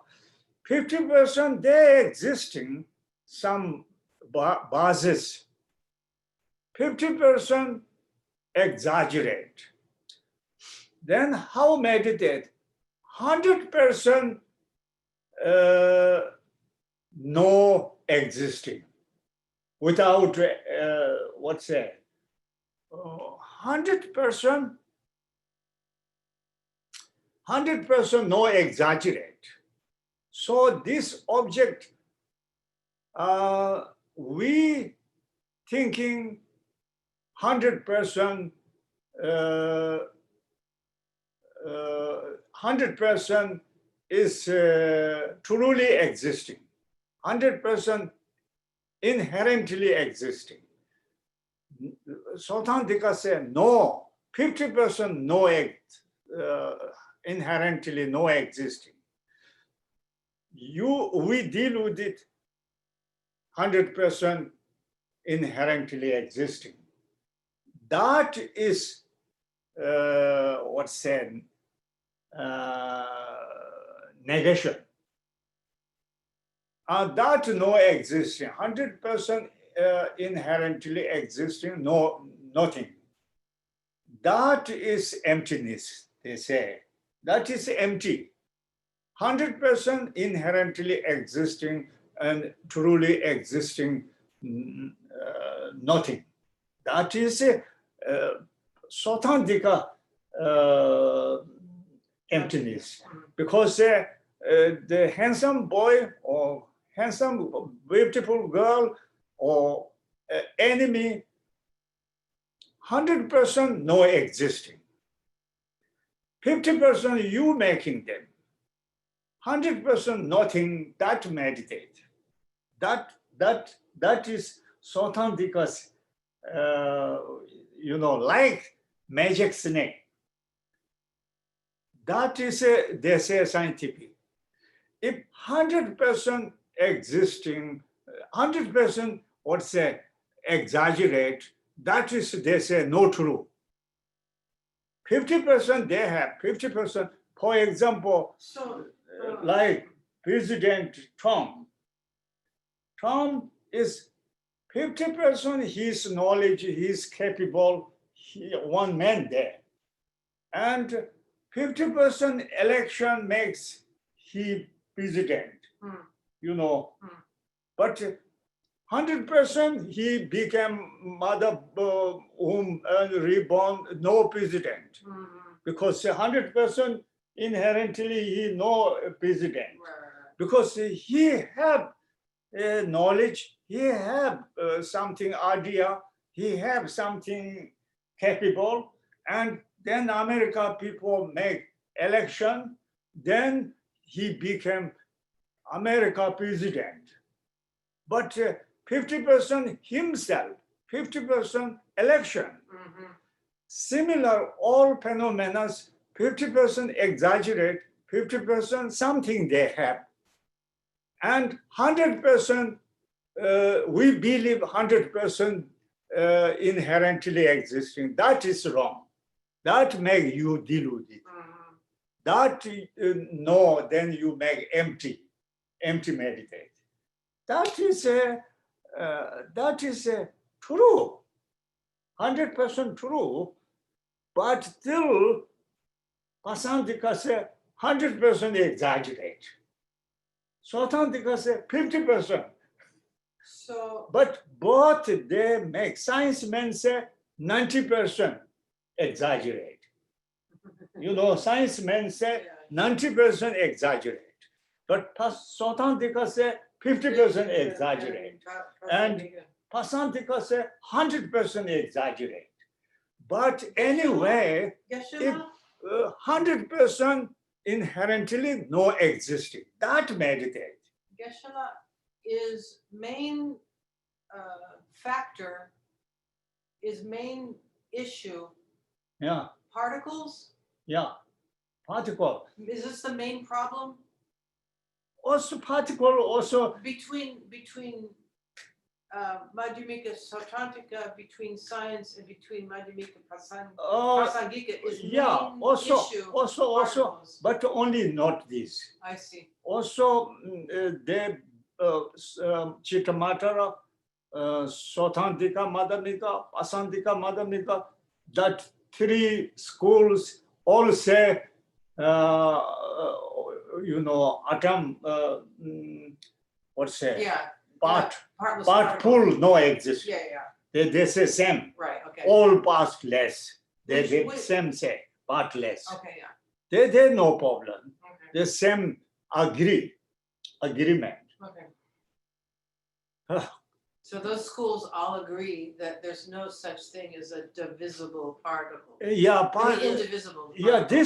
50% they existing, some basis. 50% exaggerate. Then how meditate? 100% no existing, without what's that? 100% no exaggerate. So this object, we thinking 100% 100% is truly existing, 100% inherently existing. Sautandika said no, 50% no inherently no existing. We deal with it 100% inherently existing. That is what's said negation. That no existing, 100% inherently existing, no nothing. That is emptiness, they say. That is empty. 100% inherently existing and truly existing nothing. That is Sautandika emptiness. Because the handsome boy or handsome, beautiful girl or enemy, 100% no existing. 50% you making them. 100% nothing, that meditate. That is Sautandika's, like magic snake. That is, they say, scientific. If 100% existing, 100% what's say exaggerate, that is, they say, no true. 50% they have, 50%, for example, like President Trump. Trump is 50% his knowledge, he's capable, one man there. And 50% election makes he president, But 100% he became mother whom reborn, no president. Because 100% inherently he no president. Because he have knowledge, he have something idea, he have something capable, and then America people make election, then he became America president. But 50% himself, 50% election. Similar, all phenomena, 50% exaggerate, 50% something they have. And 100%, we believe 100% inherently existing. That is wrong. That make you deal with it. That no, then you make empty meditate. That is true, 100% true, but still, Pasandika say 100% exaggerate. Sautandika say 50%. So, but both they make, science men say 90% exaggerate. Science men say 90% exaggerate. But Sautandika say 50% exaggerate. And Pasandika say 100% exaggerate. But anyway, if 100% inherently no existing, that meditate. Geshe is main factor, is main issue. Yeah. Particles? Yeah. Particle. Is this the main problem? Also particle, also between Madhyamika Sautrantika between science and between Madhyamika Oh, Prasangika is yeah, main also, issue. also, particles. but only not this. I see. Also, they Chitamatara, Sothantika, Madhamika, Asandika, Madhamika, that three schools all say, atom, what's say, Yeah. part, Partless part particles. pool no exist. Yeah, yeah. They say same. Right. Okay. All parts less. Which- They which- same say, part less. Okay. Yeah. They no problem. Okay. The same agreement. Okay. Ah. So those schools all agree that there's no such thing as a divisible particle. Yeah, Indivisible. yeah, particle.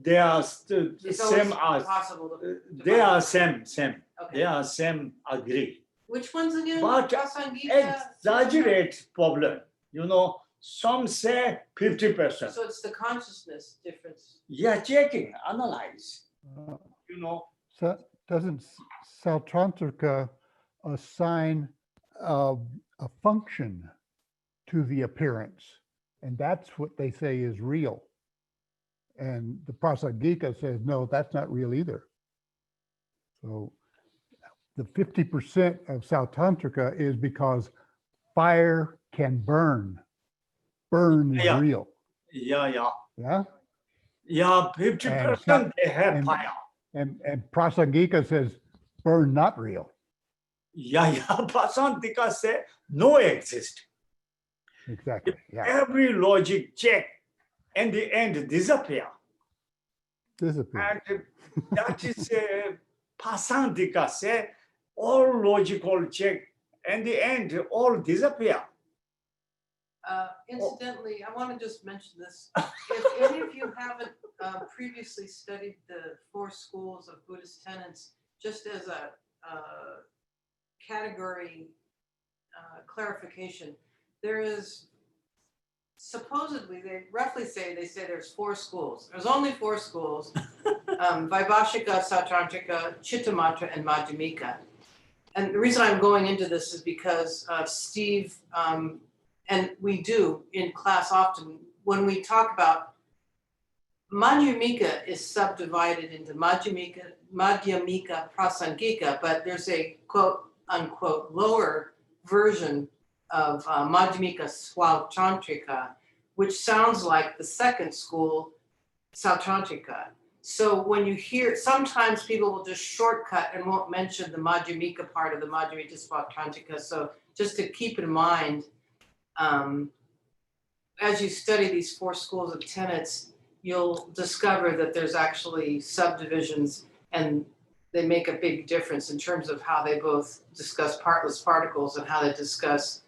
they are It's same always as possible to they divide are it. same. Okay. They are same agree. Which ones again? But Prasangika, exaggerate problem. Some say 50%. So it's the consciousness difference. Yeah, checking, analyze. So doesn't Sautrantika assign a function to the appearance? And that's what they say is real. And the Prasangika says, no, that's not real either. So the 50% of Sautrantika is because fire can burn. Burn is Yeah. real. Yeah. Yeah. Yeah, 50% they have and- fire. And Prasangika says, burn not real. Yeah, Prasantika say no exist. Exactly. Yeah. Every logic check and the end disappear. Disappear. And that is Prasantika say all logical check and the end all disappear. Incidentally, I want to just mention this. If any of you haven't previously studied the 4 schools of Buddhist tenets, just as a category clarification, there is supposedly, they roughly say, there's 4 schools. There's only 4 schools, Vaibhashika, Sautrantika, Chittamatra, and Madhyamika. And the reason I'm going into this is because Steve, and we do in class often, when we talk about Madhyamika is subdivided into Madhyamika, Prasangika, but there's a quote unquote lower version of Madhyamika Sautrantika, which sounds like the second school, Sautrantika. So when you hear, sometimes people will just shortcut and won't mention the Madhyamika part of the Madhyamika Sautrantika. So just to keep in mind, as you study these 4 schools of tenets, you'll discover that there's actually subdivisions and they make a big difference in terms of how they both discuss partless particles and how they discuss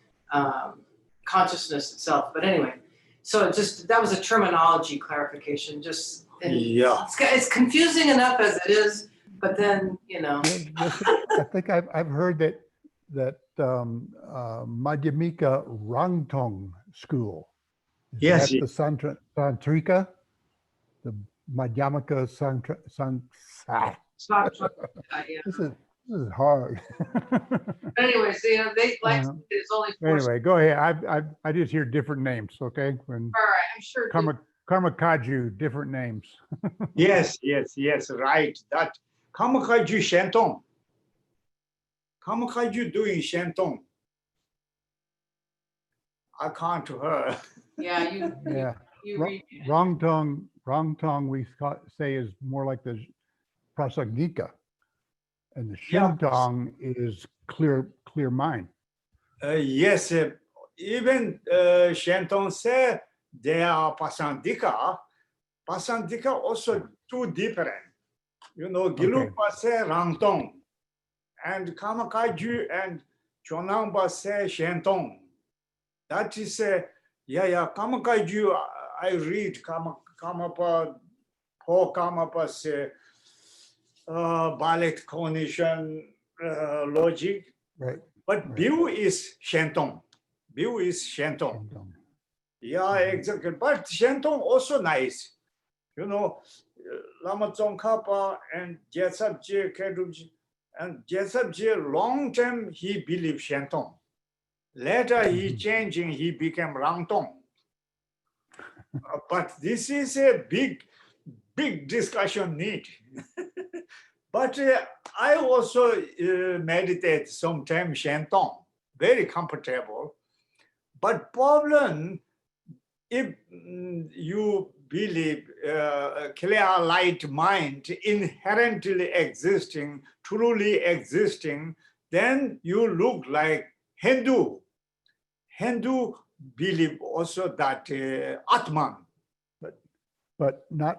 consciousness itself. But anyway, so just that was a terminology clarification. Just Yeah. it's confusing enough as it is, but then I think I've heard that Madhyamika Rangtong school. Is Yes, that the Santrika? The Madhyamika yeah. This is hard. Anyways, they like there's only 4. Anyway, go ahead. I just hear different names. Okay, when All right, I'm sure. Karmakaju, different names. yes, right. That Kamakaju Shentong. Kamakaju doing Shentong. I can't hear. Yeah, you read. Rangtong we say is more like the Prasangika, and the Shentong is clear mind. Yes, even Shentong say they are Pasandika. Pasandika also too different. Gilupa say Rangtong, and Kamakaju and Chonangpa say Shentong. That is Kamakaju. I read Kamapa, Po Kamapa say ballet cognition logic. Right. But Right. view is Shentong. Shentong. Yeah, exactly. But Shentong also nice. Lama Tsongkhapa and Gyaltsab Je Kedubji. And Gyaltsab Je long time he believed Shentong. Later, he changing, he became Rangtong. But this is a big discussion need. But I also meditate sometimes Shentong, very comfortable. But problem, if you believe clear light mind inherently existing, truly existing, then you look like Hindu. Hindu believe also that Atman. But not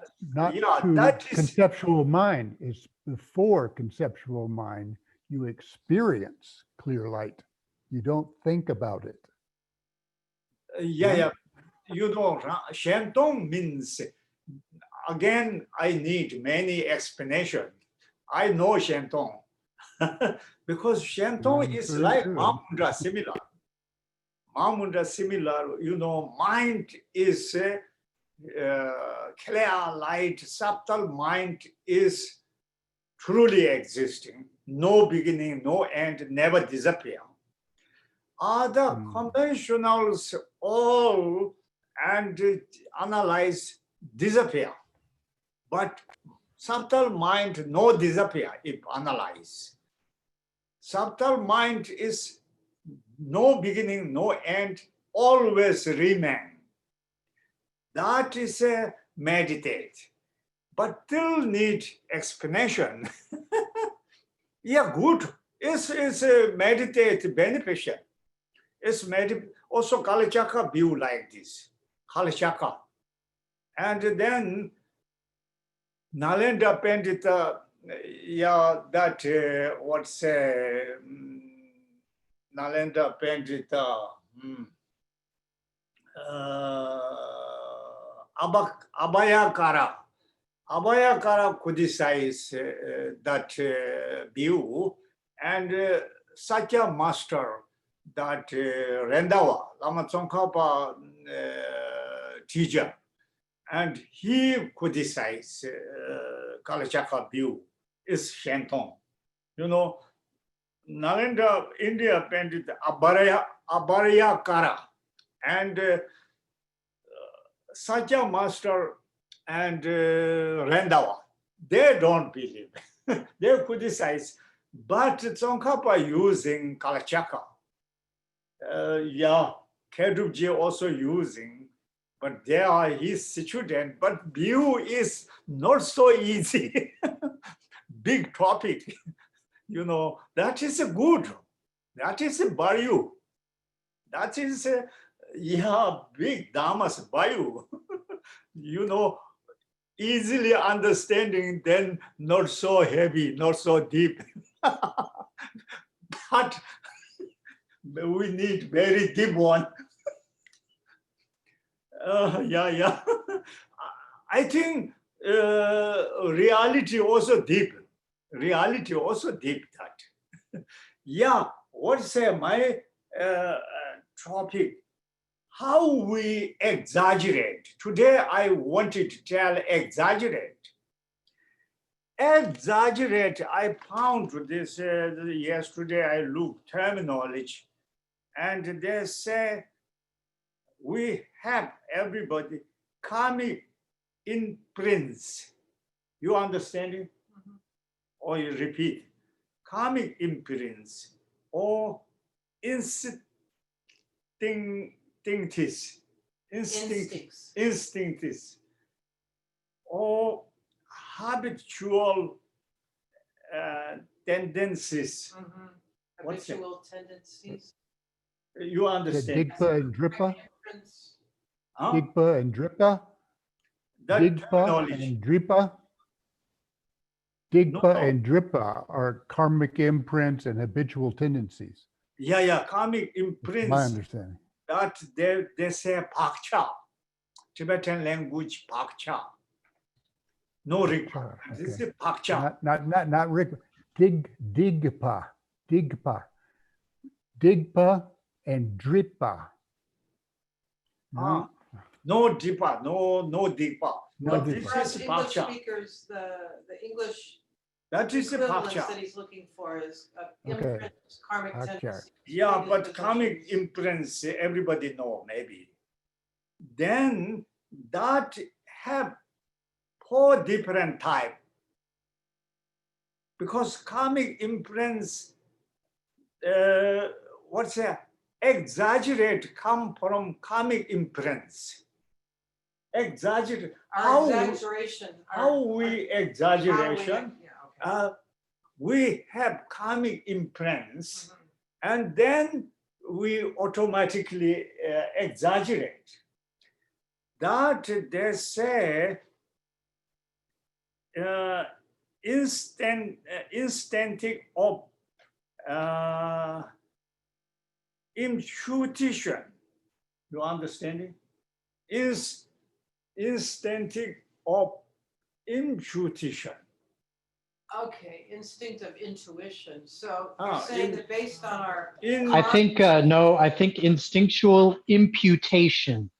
Yeah, to that is- conceptual mind. It's before conceptual mind. You experience clear light. You don't think about it. Yeah. You know, Shentong means, again, I need many explanations. I know Shentong because Shentong I'm is sure like you do. Mahamudra similar. Mahamudra similar, you know, mind is clear light, subtle mind is truly existing, no beginning, no end, never disappear. Other conventionals all and analyze disappear, but subtle mind no disappear if analyze. Subtle mind is no beginning, no end, always remain. That is a meditate, but still need explanation. Yeah, good. It's a meditate beneficial. It's also Kalachaka view like this. Kalachaka. And then Nalendra Pandita, yeah, that what's Nalendra Pandita, Abhayakara. Abhayakara criticize that view, and such a master that Rendawa, Lama Tsongkhapa teacher, and he criticized Kalachaka view is Shentong. You know, Nalendra India painted Abhayakara, and such a master and Rendawa, they don't believe. They criticize, but Tsongkhapa using Kalachaka. Yeah, Kedubji also using, but they are his student, but view is not so easy. Big topic, you know, that is a good, that is a Bayu. That is a, yeah, big Dhammas Bayu. You know, easily understanding, then not so heavy, not so deep. But we need very deep one. Yeah. I think reality also deep. Reality also deep that. Yeah, what's my topic? How we exaggerate. Today I wanted to tell exaggerate. Exaggerate, I found this yesterday, I looked terminology, and they say we have everybody karmic imprints. You understanding? Mm-hmm. Or you repeat. Karmic imprints or instincts, or habitual tendencies. Mm-hmm. Habitual tendencies. You understand? Digpa and Dripa? Huh? Digpa and Dripa? That Digpa terminology. and Dripa? Digpa and Dripa are karmic imprints and habitual tendencies. Yeah, karmic imprints. My understanding. That they say Pakcha, Tibetan language Pakcha. No Rigpa. Okay. This is Pakcha. Not Rigpa. Digpa and Dripa. No Dripa, no Digpa. No But Digpa. this For is us English Pakcha. speakers, the English That is a equivalence pacha. that he's looking for is Okay. imprints, karmic Pacha. tendencies. Yeah, but predispositions. karmic imprints, everybody know maybe. Then that have 4 different type. Because karmic imprints, what's that? Exaggerate come from karmic imprints. Exaggerate. Our exaggeration. How we exaggeration? Yeah, okay. We have karmic imprints, Mhm. and then we automatically exaggerate. That they say instantic of intuition. You understanding? Is instantic of intuition. Okay, instinct of intuition. So you're saying that based on our I think, no, I think instinctual imputation.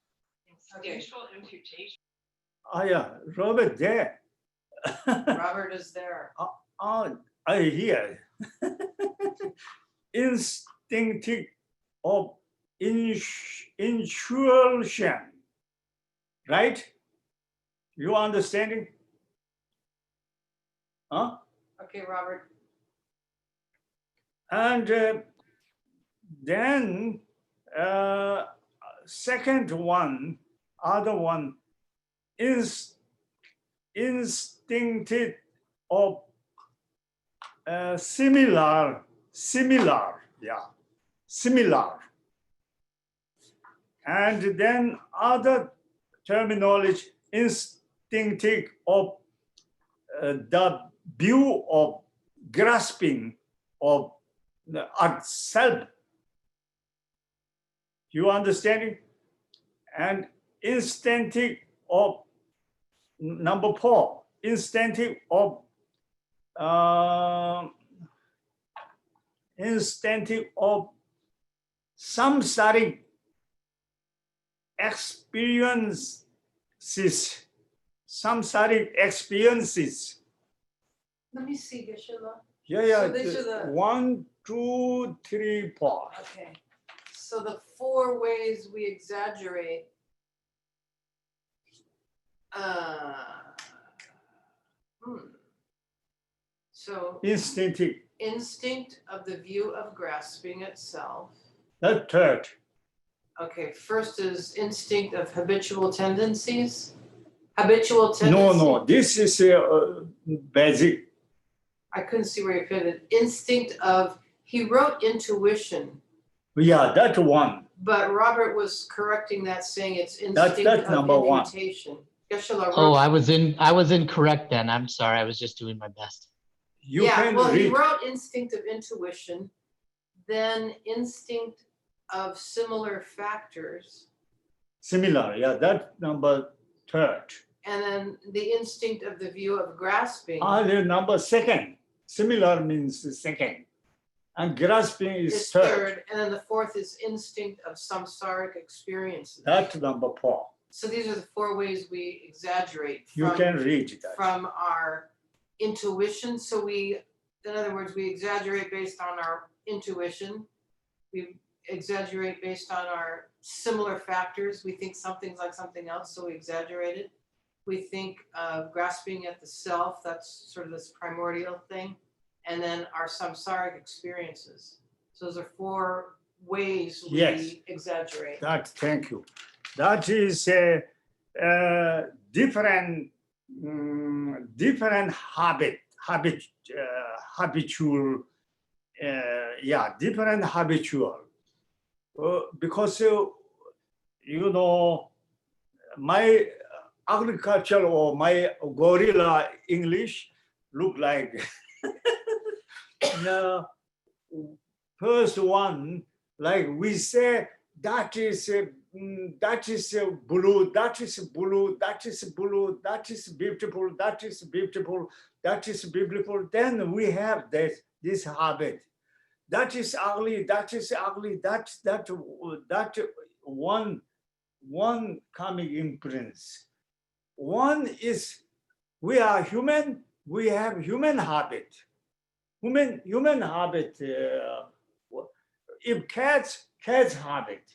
Instinctual imputation. Oh yeah, Robert there. Robert is there. I hear. Instinctive of intuition, right? You understanding? Huh? Okay, Robert. And then second one, other one is instinctive of similar, yeah, similar. And then other terminology, instinctive of the view of grasping of the self. You understanding? And instinctive of number 4, instinctive of samsaric experiences, samsaric experiences. Let me see, Geshe. Yeah. So these are the 1, 2, 3, 4. Okay. So the 4 ways we exaggerate. So Instinctive. instinct of the view of grasping itself. The third. Okay, first is instinct of habitual tendencies. Habitual tendencies. No, this is basic. I couldn't see where you put it. Instinct of, he wrote intuition. Yeah, that one. But Robert was correcting that, saying it's That's instinct of number 1. imputation. Geshe-la Oh, wrote- I was incorrect then. I'm sorry. I was just doing my best. You can well, he read. wrote instinct of intuition, then instinct of similar factors, Similar, yeah, that number 3rd. and then the instinct of the view of grasping The number 2nd. Similar means the 2nd. And grasping is is 3rd. third, and then the 4th is instinct of samsaric experiences. That number 4. So these are the 4 ways we exaggerate You can read that. from our intuition. So we, in other words, we exaggerate based on our intuition. We exaggerate based on our similar factors. We think something's like something else, so we exaggerate it. We think of grasping at the self, that's sort of this primordial thing. And then our samsaric experiences. So those are 4 ways we Yes. exaggerate. Thank you. That is a different habitual, different habitual. Because my agriculture or my gorilla English look like the first one, like we say, that is blue, that is blue, that is blue, that is beautiful, that is beautiful, that is beautiful. Then we have this habit. That is ugly, that is ugly, that one coming imprints. One is we are human, we have human habit. Human habit. If cats habit,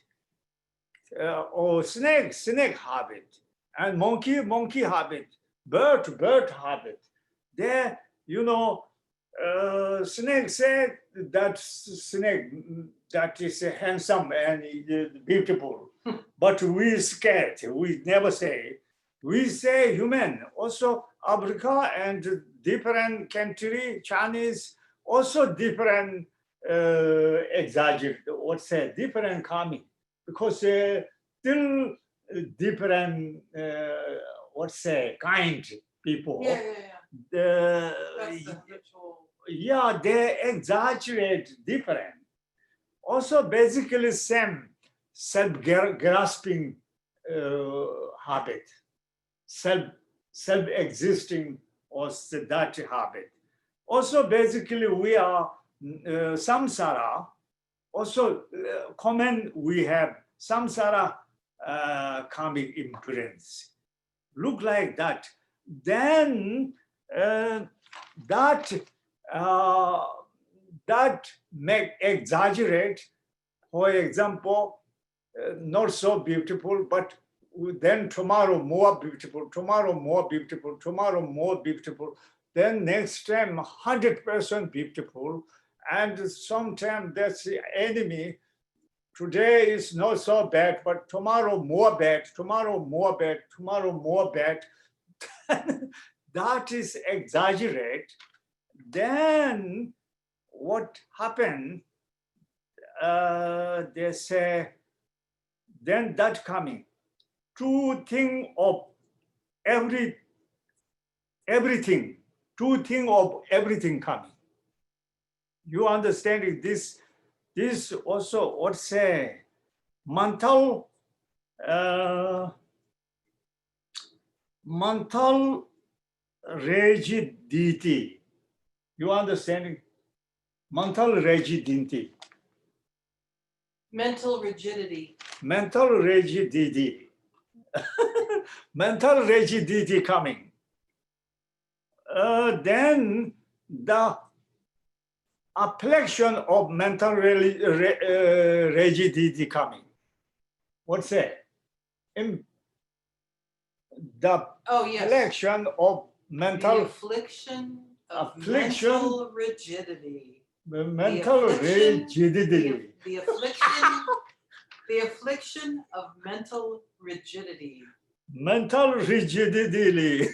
or snake habit, and monkey habit, bird habit. There, snake said that snake that is handsome and beautiful, but we scared. We never say. We say human. Also, Africa and different country, Chinese, also different exaggerate. What's that? Different coming because still different. What's that? Kind people. Yeah. That's the habitual. Yeah, they exaggerate different. Also, basically, same self-grasping habit, self-existing or that habit. Also, basically, we are samsara. Also, common we have samsara karmic imprints. Look like that. Then that make exaggerate. For example, not so beautiful, but then tomorrow more beautiful, tomorrow more beautiful, tomorrow more beautiful. Then next time 100% beautiful, and sometimes that's the enemy. Today is not so bad, but tomorrow more bad, tomorrow more bad, tomorrow more bad. That is exaggerate. Then what happened? They say, then that coming. Two thing of everything. Two thing of everything coming. You understanding this? This also what say mental rigidity. You understanding? Mental rigidity. Mental rigidity. Mental rigidity. Mental rigidity coming. Then the affliction of mental rigidity coming. What's that? The affliction of mental. The affliction of mental rigidity. Mental rigidity. The affliction of mental rigidity. Mental rigidity.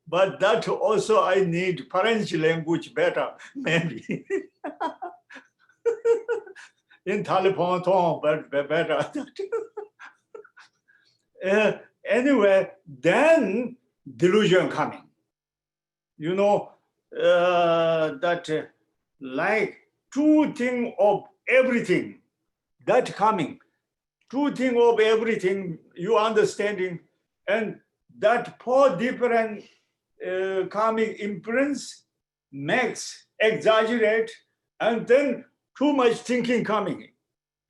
But that also I need French language better, maybe. In Taliban, but better. Anyway, then delusion coming. That like two things of everything, that coming. Two things of everything, you understanding, and that four different karmic imprints makes exaggerate, and then too much thinking coming.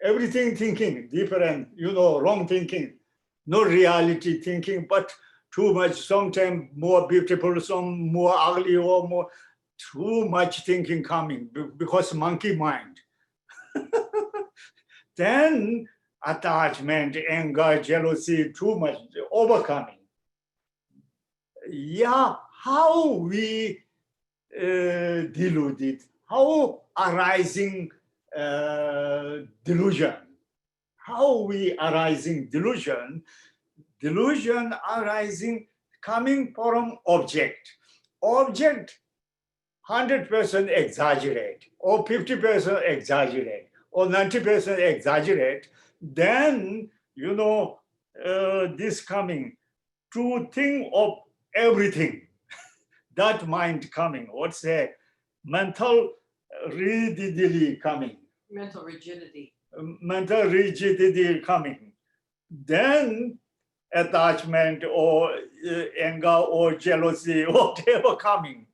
Everything thinking different, wrong thinking, no reality thinking, but too much, sometimes more beautiful, some more ugly, or more, too much thinking coming because monkey mind. Then attachment, anger, jealousy, too much overcoming. Yeah, how we deal with it? How arising delusion? How we arising delusion? Delusion arising coming from object. Object 100% exaggerate, or 50% exaggerate, or 90% exaggerate. Then this coming to think of everything. That mind coming. What's that? Mental rigidity coming. Mental rigidity. Mental rigidity coming. Then attachment or anger or jealousy, whatever coming.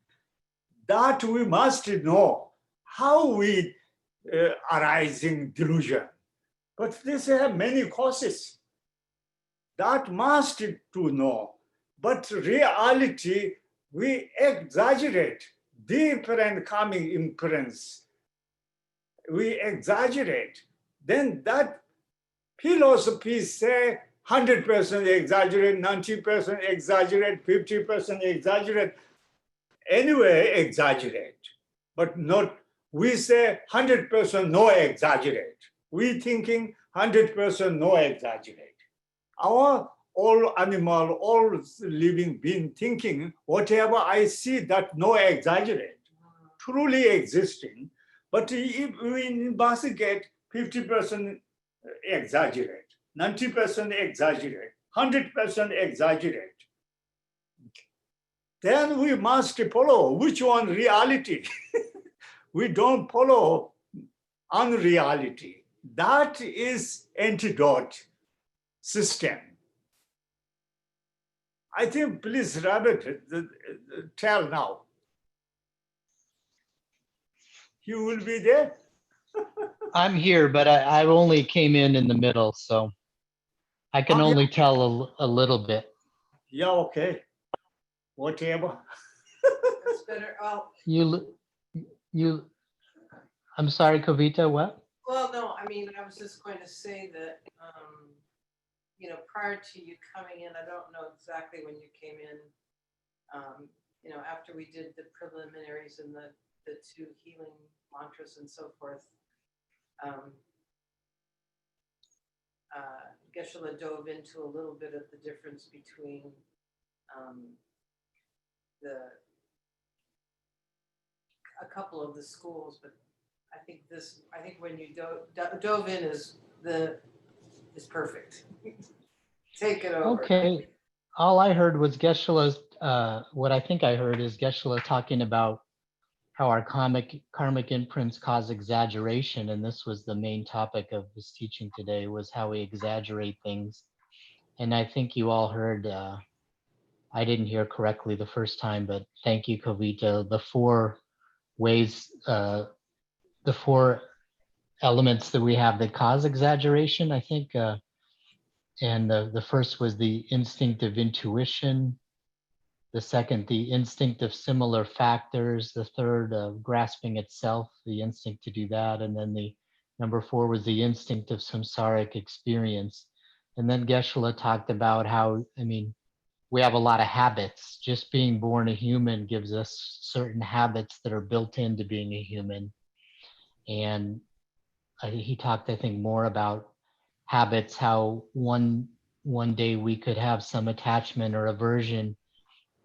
That we must know how we arising delusion. But this have many causes. That must to know. But reality, we exaggerate different coming imprints. We exaggerate. Then that philosophy say 100% exaggerate, 90% exaggerate, 50% exaggerate. Anyway, exaggerate, but not, we say 100% no exaggerate. We thinking 100% no exaggerate. Our all animal, all living being thinking, whatever I see, that no exaggerate, truly existing. But if we must get 50% exaggerate, 90% exaggerate, 100% exaggerate, then we must follow which one reality. We don't follow unreality. That is antidote system. I think, please, Robert, tell now. You will be there? I'm here, but I only came in the middle, so I can only tell a little bit. Yeah, okay. Whatever. That's better. Oh, I'm sorry, Kavita, what? well, no, I mean, I was just going to say that, you know, prior to you coming in, I don't know exactly when you came in, you know, after we did the preliminaries and the two healing mantras and so forth, Geshe dove into a little bit of the difference between a couple of the schools, but I think when you dove in is perfect. Take it over. Okay. All I heard was Geshe, what I think I heard is Geshe talking about how our karmic imprints cause exaggeration, and this was the main topic of his teaching today, was how we exaggerate things. And I think you all heard, I didn't hear correctly the first time, but thank you, Kavita, the four ways, the four elements that we have that cause exaggeration, I think, and the first was the instinct of intuition. The second, the instinct of similar factors. The third, grasping itself, the instinct to do that. And then the number 4 was the instinct of samsaric experience. And then Geshe talked about how, I mean, we have a lot of habits. Just being born a human gives us certain habits that are built into being a human. And he talked, I think, more about habits, how one day we could have some attachment or aversion,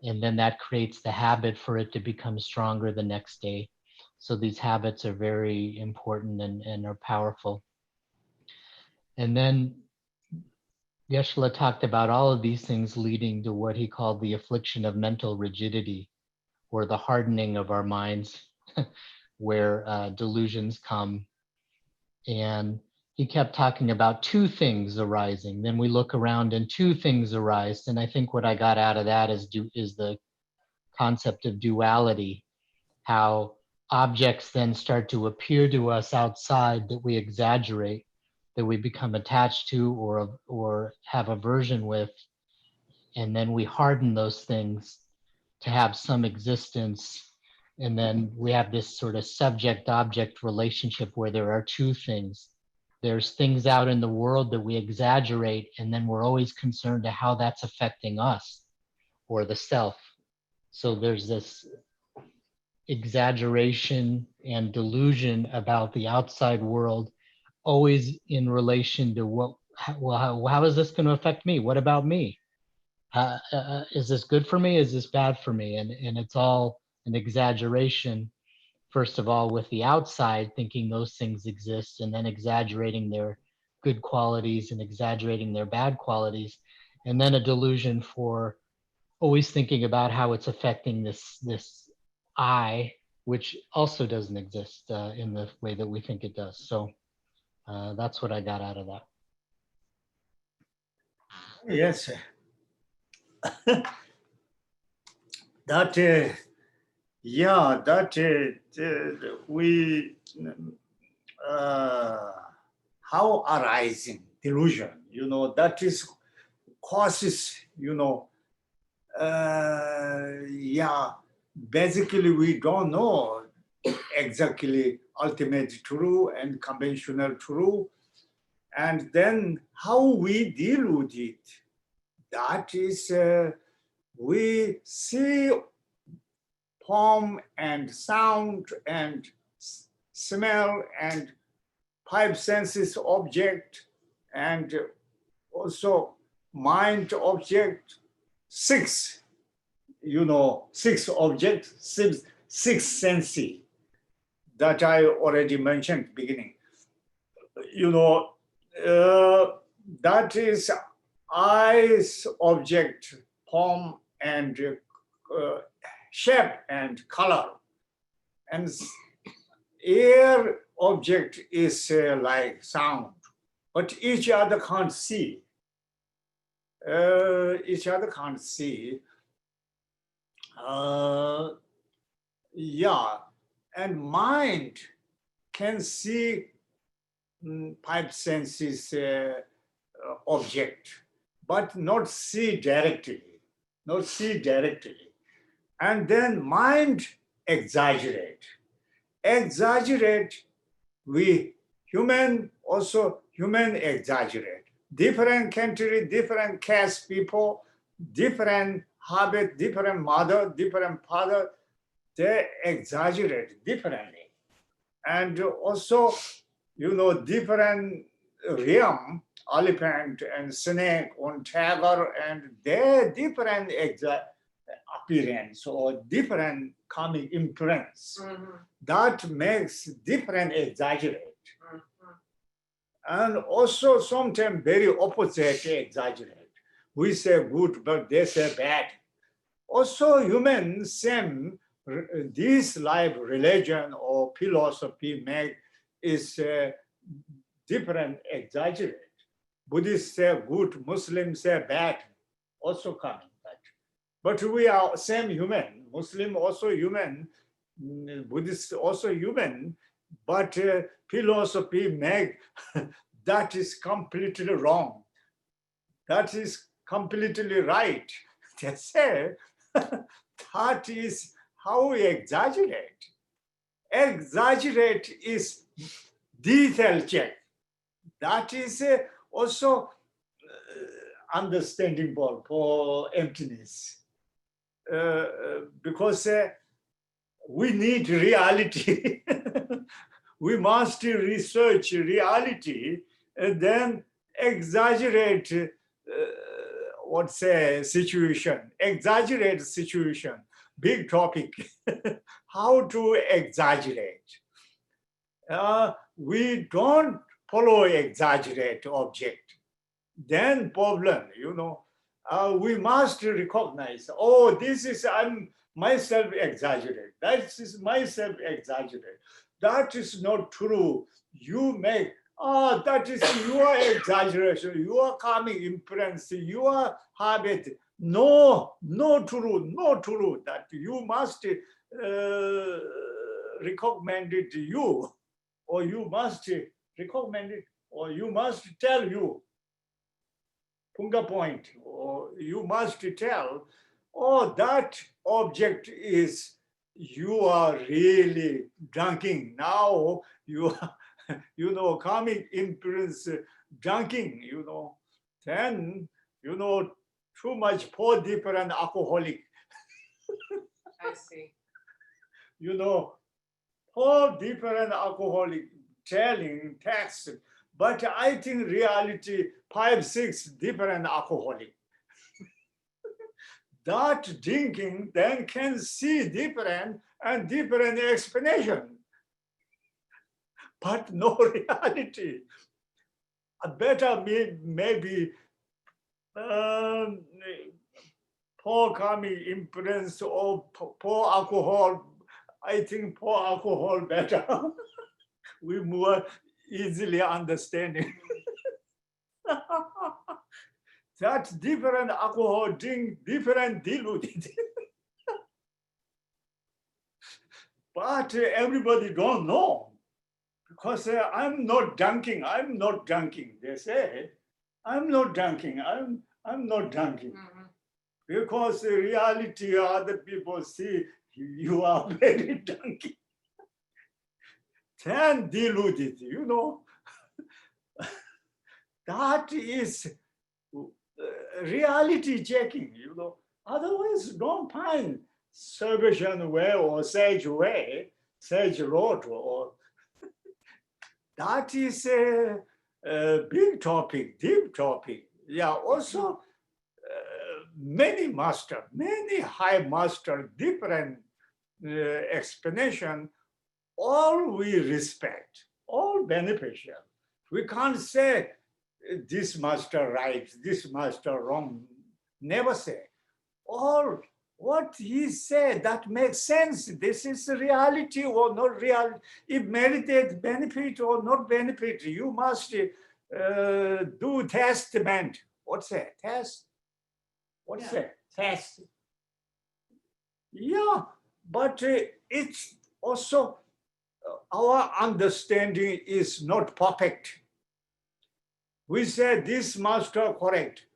and then that creates the habit for it to become stronger the next day. So these habits are very important and are powerful. And then Geshe talked about all of these things leading to what he called the affliction of mental rigidity, or the hardening of our minds, where delusions come. And he kept talking about two things arising. Then we look around and two things arise. And I think what I got out of that is the concept of duality, how objects then start to appear to us outside that we exaggerate, that we become attached to or have aversion with. And then we harden those things to have some existence. And then we have this sort of subject-object relationship where there are two things. There's things out in the world that we exaggerate, and then we're always concerned to how that's affecting us or the self. So there's this exaggeration and delusion about the outside world, always in relation to how is this going to affect me? What about me? Is this good for me? Is this bad for me? And it's all an exaggeration, first of all, with the outside, thinking those things exist, and then exaggerating their good qualities and exaggerating their bad qualities, and then a delusion for always thinking about how it's affecting this I, which also doesn't exist in the way that we think it does. So that's what I got out of that. Yes. That, we, how arising delusion, that is causes, yeah, basically we don't know exactly ultimate true and conventional true. And then how we deal with it, that is, we see form and sound and smell and five senses object and also mind object, six, six objects, six senses that I already mentioned beginning. That is eyes object, form and shape and color. And ear object is like sound, but each other can't see. Each other can't see. Yeah, and mind can see five senses object, but not see directly, not see directly. And then mind exaggerate. We human also human exaggerate. Different country, different caste people, different habit, different mother, different father, they exaggerate differently. And also, different realm, elephant and snake on tiger, and their different appearance or different coming imprints. That makes different exaggerate. And also sometimes very opposite exaggerate. We say good, but they say bad. Also human same, this life religion or philosophy make is different exaggerate. Buddhists say good, Muslims say bad, also coming that. But we are same human, Muslim also human, Buddhist also human, but philosophy make that is completely wrong. That is completely right. They say that is how we exaggerate. Exaggerate is detail check. That is also understandable for emptiness. Because we need reality. We must research reality and then exaggerate situation, exaggerate situation, big topic. How to exaggerate? We don't follow exaggerate object. Then problem, we must recognize, oh, this is I'm myself exaggerate. That is myself exaggerate. That is not true. You make, that is your exaggeration, your coming inference, your habit. No true. That you must recommend it to you, or you must recommend it, or you must tell you. Punga point, or you must tell, oh, that object is, you are really drinking. Now you are, coming influence drinking, then, too much for different alcoholic. I see. For different alcoholic telling text, but I think reality 5-6 different alcoholic. That drinking then can see different and different explanation, but no reality. A better maybe poor coming influence or poor alcohol. I think poor alcohol better. We more easily understanding. That different alcohol drink, different diluted. But everybody don't know, because I'm not drinking. They say, I'm not drinking. I'm not drinking. Because the reality, other people see you are very donkey. Then deluded, you know. That is reality checking, you know. Otherwise, don't find salvation way or sage road, or that is a big topic, deep topic. Yeah, also many master, many high master, different explanation, all we respect, all beneficial. We can't say this master right, this master wrong. Never say. All what he said that makes sense. This is reality or not reality. If meditate benefit or not benefit, you must do testament. What's that? Test? What's that? Test. Yeah, but it's also our understanding is not perfect. We say this master correct,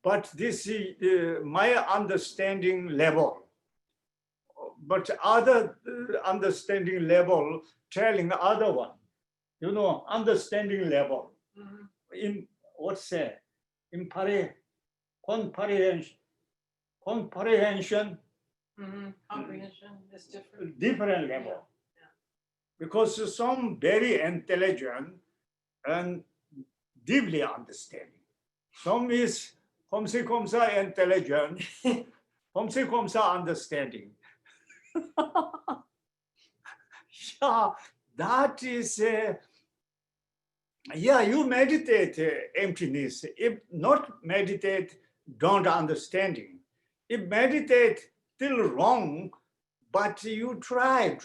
but this is my understanding level. But other understanding level telling other one, you know, understanding level. In what's that? Comprehension. Comprehension is different. Different level. Because some very intelligent and deeply understanding. Some is komsa intelligent, komsa understanding. Yeah, that is, yeah, you meditate emptiness. If not meditate, don't understanding. If meditate, still wrong, but you try,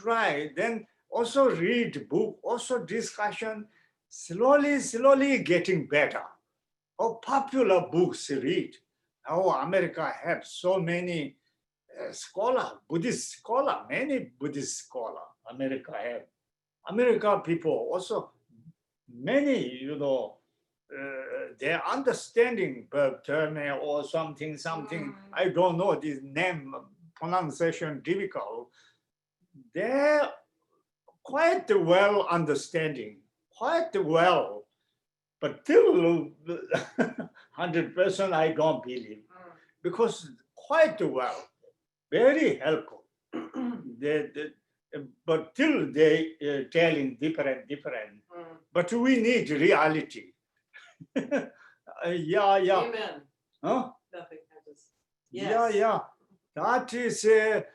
then also read book, also discussion, slowly getting better. Or popular books read. Now America have so many scholar, Buddhist scholar, many Buddhist scholar. America have. America people also many, you know, their understanding term or something. I don't know this name pronunciation difficult. They're quite well understanding, quite well, but till 100% I don't believe, because quite well, very helpful. But till they telling different. But we need reality. Yeah. Amen. Huh? Nothing. I just, yes. Yeah. That is a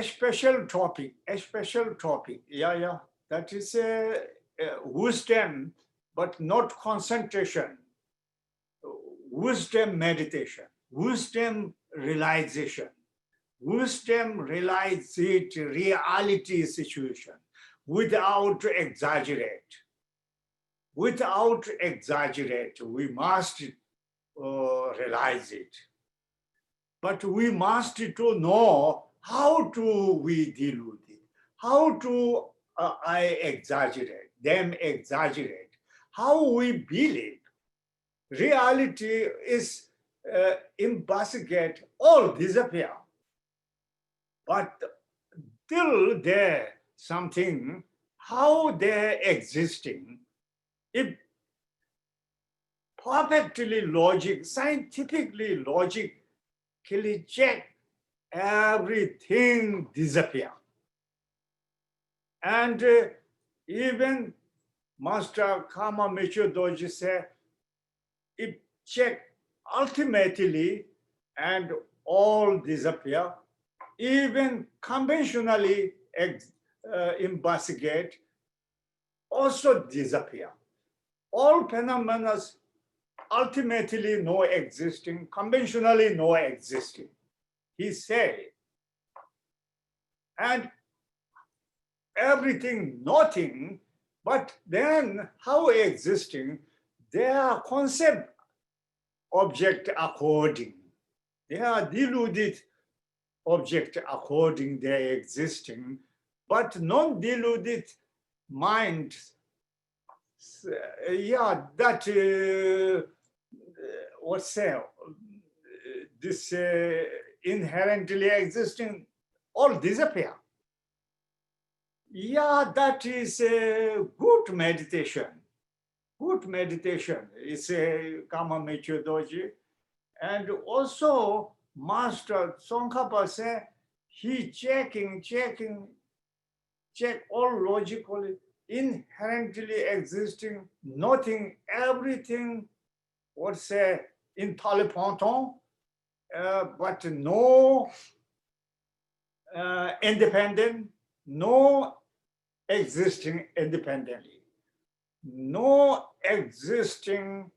special topic. Yeah. That is a wisdom, but not concentration. Wisdom meditation, wisdom realization. Wisdom realizes reality situation without exaggerate. Without exaggerate, we must realize it. But we must to know how to we deal with it. How to I exaggerate, them exaggerate. How we believe. Reality is investigate, all disappear. But till there something, how they're existing, if perfectly logic, scientifically logically check, everything disappear. And even Master Kama Micho Doji said, if check ultimately and all disappear, even conventionally investigate, also disappear. All phenomena ultimately no existing, conventionally no existing. He said, and everything nothing, but then how existing, they are concept object according. They are deluded object according their existing, but non-deluded mind, yeah, that what's say, this inherently existing all disappear. Yeah, that is a good meditation. Good meditation is a Kama methodology. And also, Master Tsongkhapa said, he check all logically, inherently existing, nothing, everything, what's say, in Talipanton, but no independent, no existing independently, no existing,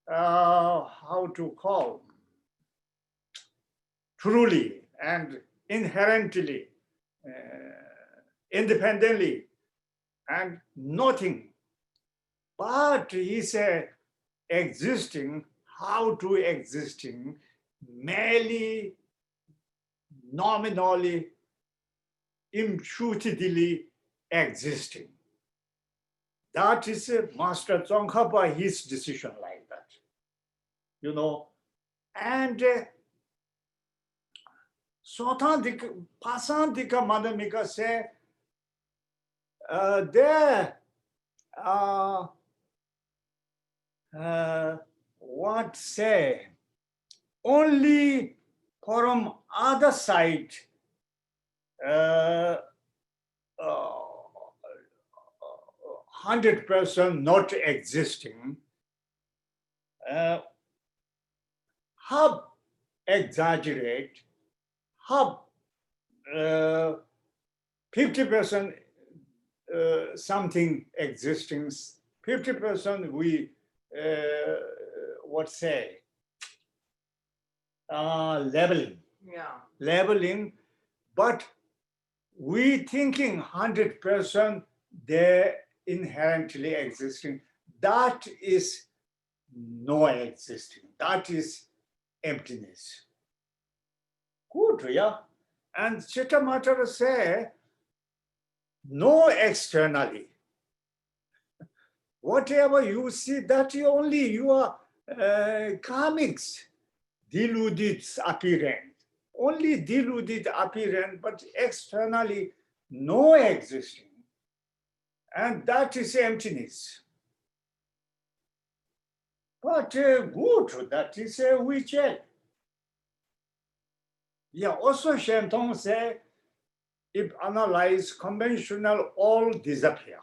how to call, truly and inherently, independently, and nothing. But he said, existing, how to existing, merely, nominally, intuitively existing. That is Master Tsongkhapa, his decision like that. You know, and Sotandika, Pasandika Madhamika say, there, what say, only from other side, 100% not existing, how exaggerate, how 50% something existing, 50% we what say, labeling. Yeah. Labeling, but we thinking 100% they inherently existing. That is no existing. That is emptiness. Good, yeah. And Chittamattara say, no externally. Whatever you see, that only your karmics, deluded appearance. Only deluded appearance, but externally no existing. And that is emptiness. But good, that is we check. Yeah, also Shenton say, if analyze conventional, all disappear,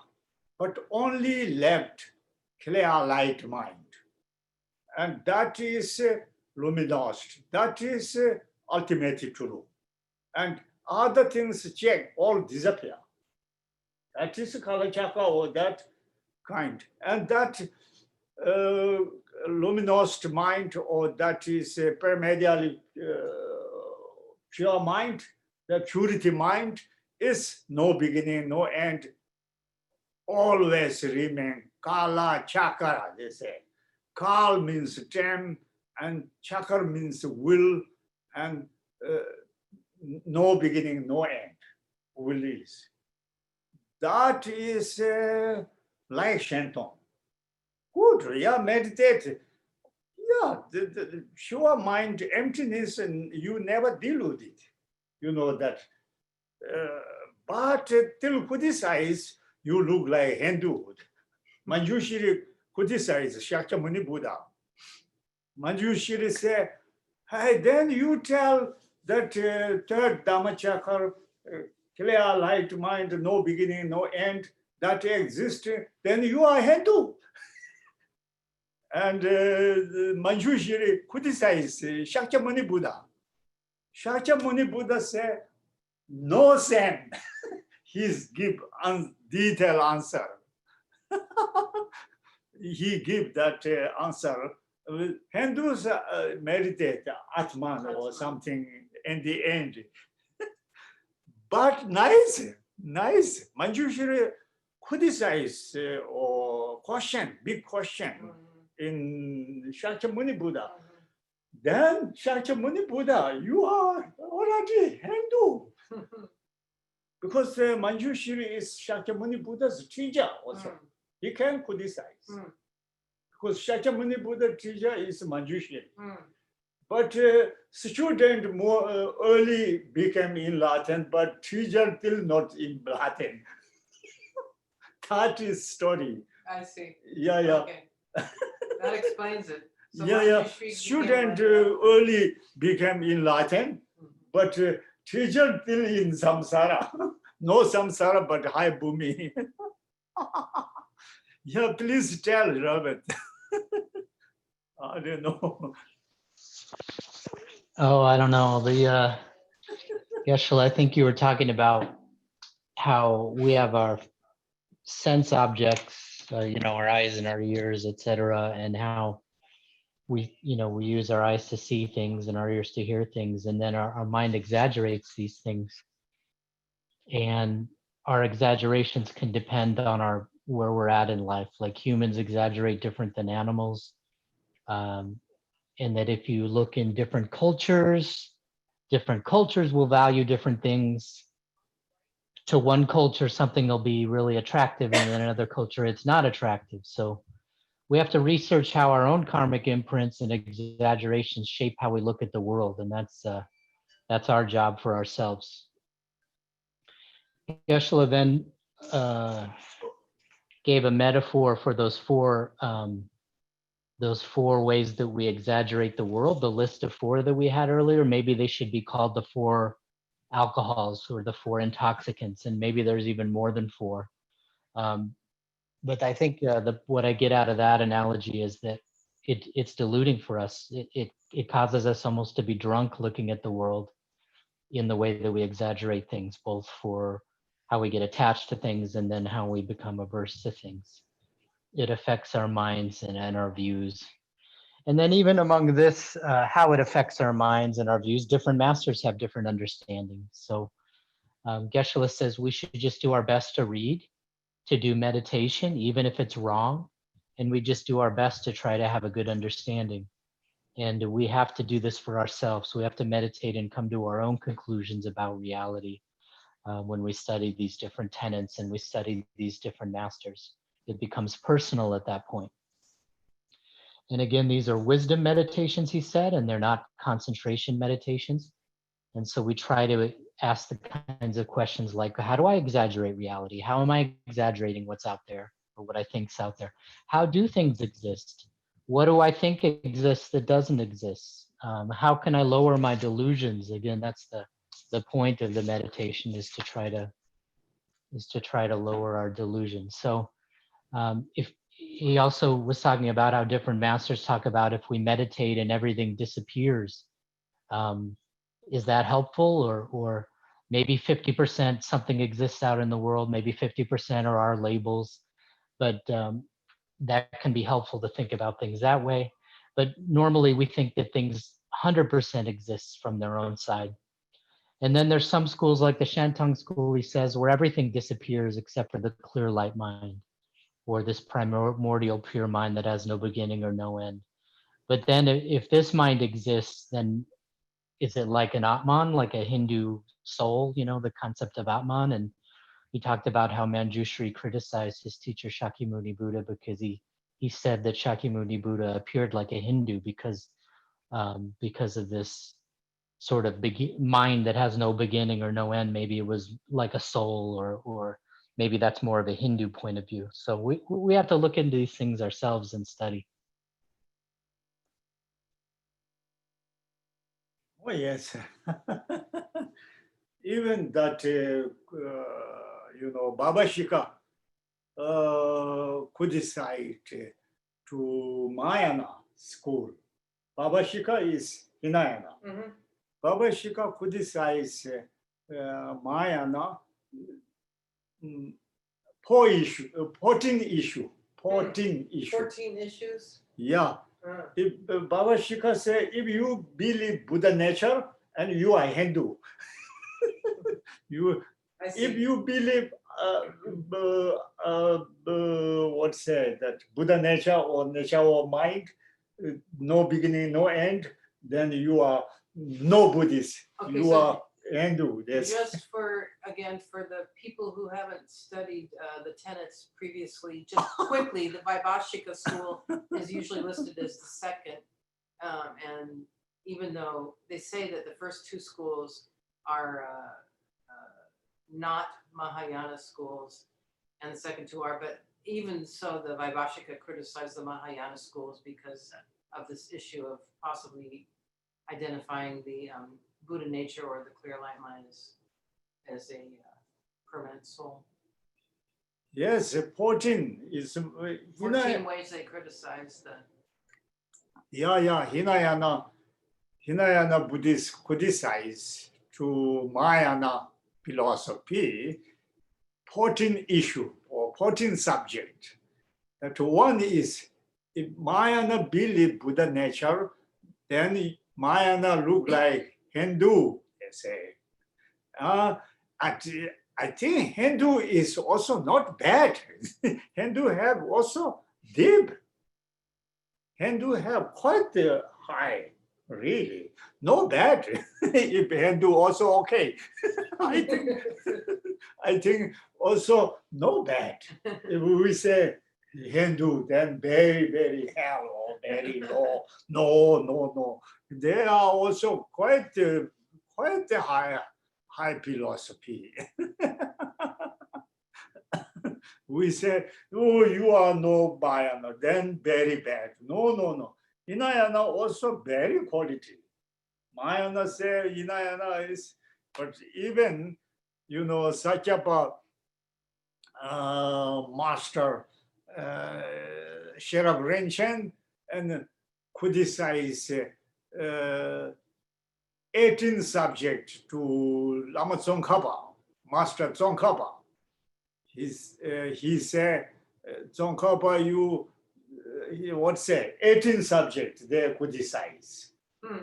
but only left clear light mind. And that is luminous. That is ultimate truth. And other things check, all disappear. That is Kalachaka or that kind. And that luminous mind, or that is primordially pure mind, the purity mind is no beginning, no end, always remain. Kala chakra, they say. Kal means time, and chakra means will, and no beginning, no end, will is. That is like Shenton. Good, yeah, meditate. Yeah, the pure mind, emptiness, and you never delude it. You know that. But till criticize, you look like Hindu. Manjushri criticize Shakyamuni Buddha. Manjushri say, hey, then you tell that third Dhammachakra, clear light mind, no beginning, no end, that exists, then you are Hindu. And Manjushri criticize Shakyamuni Buddha. Shakyamuni Buddha said, no sense. He's give detailed answer. He give that answer. Hindus meditate Atman or something in the end. But nice. Manjushri criticize or question, big question in Shakyamuni Buddha. Then Shakyamuni Buddha, you are already Hindu. Because Manjushri is Shakyamuni Buddha's teacher also. He can criticize. Because Shakyamuni Buddha's teacher is Manjushri. But student more early became enlightened, but teacher still not enlightened. That is story. I see. Yeah, yeah. Okay. That explains it. So Yeah, yeah. Manjushri became Student enlightened. early became enlightened, but teacher still in samsara. No samsara, but high bhumi. Yeah, please tell, Robert. I don't know. Oh, I don't know. Geshe, I think you were talking about how we have our sense objects, our eyes and our ears, etc., and how we use our eyes to see things and our ears to hear things, and then our mind exaggerates these things. And our exaggerations can depend on where we're at in life. Like humans exaggerate different than animals. And that if you look in different cultures will value different things. To one culture, something will be really attractive, and in another culture, it's not attractive. So we have to research how our own karmic imprints and exaggerations shape how we look at the world, and that's our job for ourselves. Geshe then gave a metaphor for those four ways that we exaggerate the world. The list of four that we had earlier, maybe they should be called the four alcohols or the four intoxicants, and maybe there's even more than four. But I think what I get out of that analogy is that it's deluding for us. It causes us almost to be drunk looking at the world in the way that we exaggerate things, both for how we get attached to things and then how we become averse to things. It affects our minds and our views. And then even among this, how it affects our minds and our views, different masters have different understandings. So Geshe says we should just do our best to read, to do meditation, even if it's wrong. And we just do our best to try to have a good understanding. And we have to do this for ourselves. We have to meditate and come to our own conclusions about reality when we study these different tenets and we study these different masters. It becomes personal at that point. And again, these are wisdom meditations, he said, and they're not concentration meditations. And so we try to ask the kinds of questions like, how do I exaggerate reality? How am I exaggerating what's out there or what I think's out there? How do things exist? What do I think exists that doesn't exist? How can I lower my delusions? Again, that's the point of the meditation, is to try to lower our delusions. So if he also was talking about how different masters talk about if we meditate and everything disappears, is that helpful? Or maybe 50% something exists out in the world, maybe 50% are our labels, but that can be helpful to think about things that way. But normally we think that things 100% exists from their own side. And then there's some schools like the Shantung school, he says, where everything disappears except for the clear light mind, or this primordial pure mind that has no beginning or no end. But then if this mind exists, then is it like an Atman, like a Hindu soul, the concept of Atman? And he talked about how Manjushri criticized his teacher Shakyamuni Buddha because he said that Shakyamuni Buddha appeared like a Hindu because of this sort of mind that has no beginning or no end. Maybe it was like a soul, or maybe that's more of a Hindu point of view. So we have to look into these things ourselves and study. Oh, yes. Even that, Baba Shika could cite to Mayana school. Baba Shika is Hinayana. Mhm. Baba Shika could cite Mayana 14 issue. 14 issue. 14 issues. Yeah. If Baba Shika say, if you believe Buddha nature and you are Hindu, if you believe what say that Buddha nature or nature or mind, no beginning, no end, then you are no Buddhist. Okay, you so are Hindu. Yes. Just for the people who haven't studied the tenets previously, just quickly, the Vaibhashika school is usually listed as the second. And even though they say that the first two schools are not Mahayana schools, and the second two are, but even so, the Vaibhashika criticized the Mahayana schools because of this issue of possibly identifying the Buddha nature or the clear light mind as a permanent soul. Yes, 14 is 14 ways they criticize the. Hinayana Buddhists criticize to Mahayana philosophy 14 issue or 14 subject. That one is, if Mahayana believe Buddha nature, then Mahayana look like Hindu, they say. I think Hindu is also not bad. Hindu have also deep. Hindu have quite high, really. No bad. If Hindu also okay. I think also no bad. If we say Hindu, then very, very hell or very low. No. They are also quite high philosophy. We say, oh, you are no Mahayana, then very bad. No. Hinayana also very quality. Mahayana say Hinayana is, but even, Sakyapa master, Sherab Rinchen, and criticize 18 subject to Lama Tsongkhapa, Master Tsongkhapa. He said, Tsongkhapa, you 18 subjects they criticize.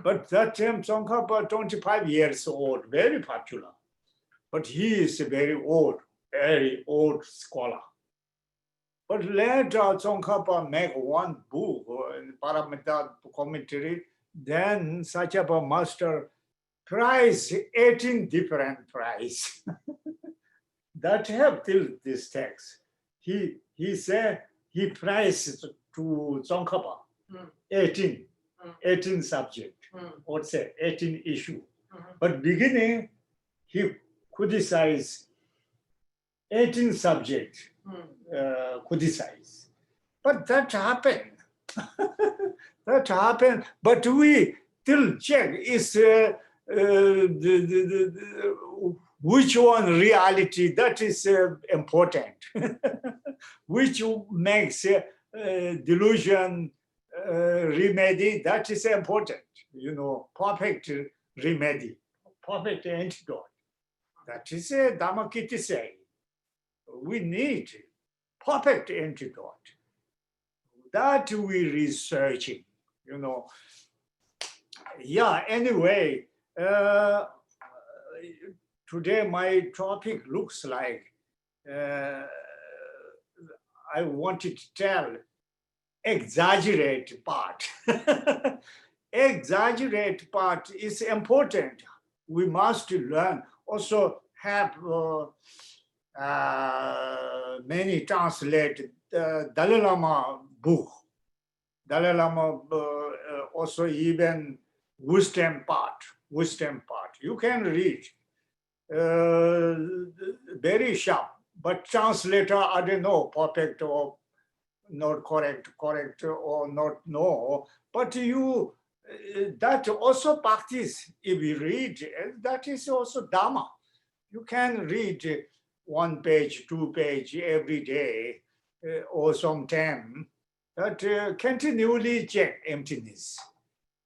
But that time Tsongkhapa 25 years old, very popular. But he is a very old scholar. But later Tsongkhapa make one book, Paramita commentary, then Sakyapa master price 18 different price. That have till this text. He said he priced to Tsongkhapa 18 subject, or say 18 issue. But beginning, he criticized 18 subject, criticize. But that happened. That happened. But we still check is which one reality, that is important. Which makes delusion remedy, that is important. Perfect remedy, perfect antidote. That is a Dhammakiti say. We need perfect antidote. That we researching, Yeah, anyway, today my topic looks like I wanted to tell exaggerate part. Exaggerate part is important. We must learn. Also have many translated Dalai Lama book. Dalai Lama also even wisdom part. You can read. Very sharp, but translator, I don't know, perfect or not correct or not no. But you, that also practice, if you read, that is also Dhamma. You can read 1 page, 2 page every day or sometime. That continually check emptiness.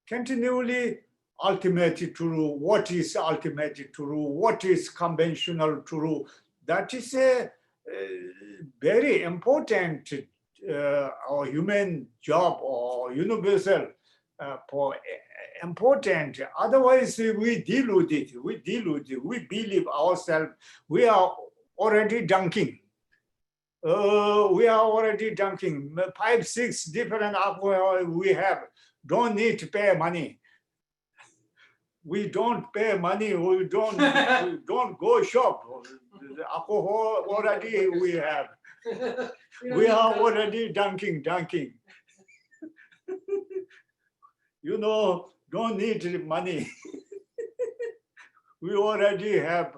Continually ultimate truth, what is ultimate truth, what is conventional truth. That is a very important or human job or universal for important. Otherwise, we deal with it. We believe ourselves. We are already dunking. We are already dunking. 5, 6 different alcohol we have. Don't need to pay money. We don't pay money. We don't go shop. The alcohol already we have. We are already dunking. don't need money. We already have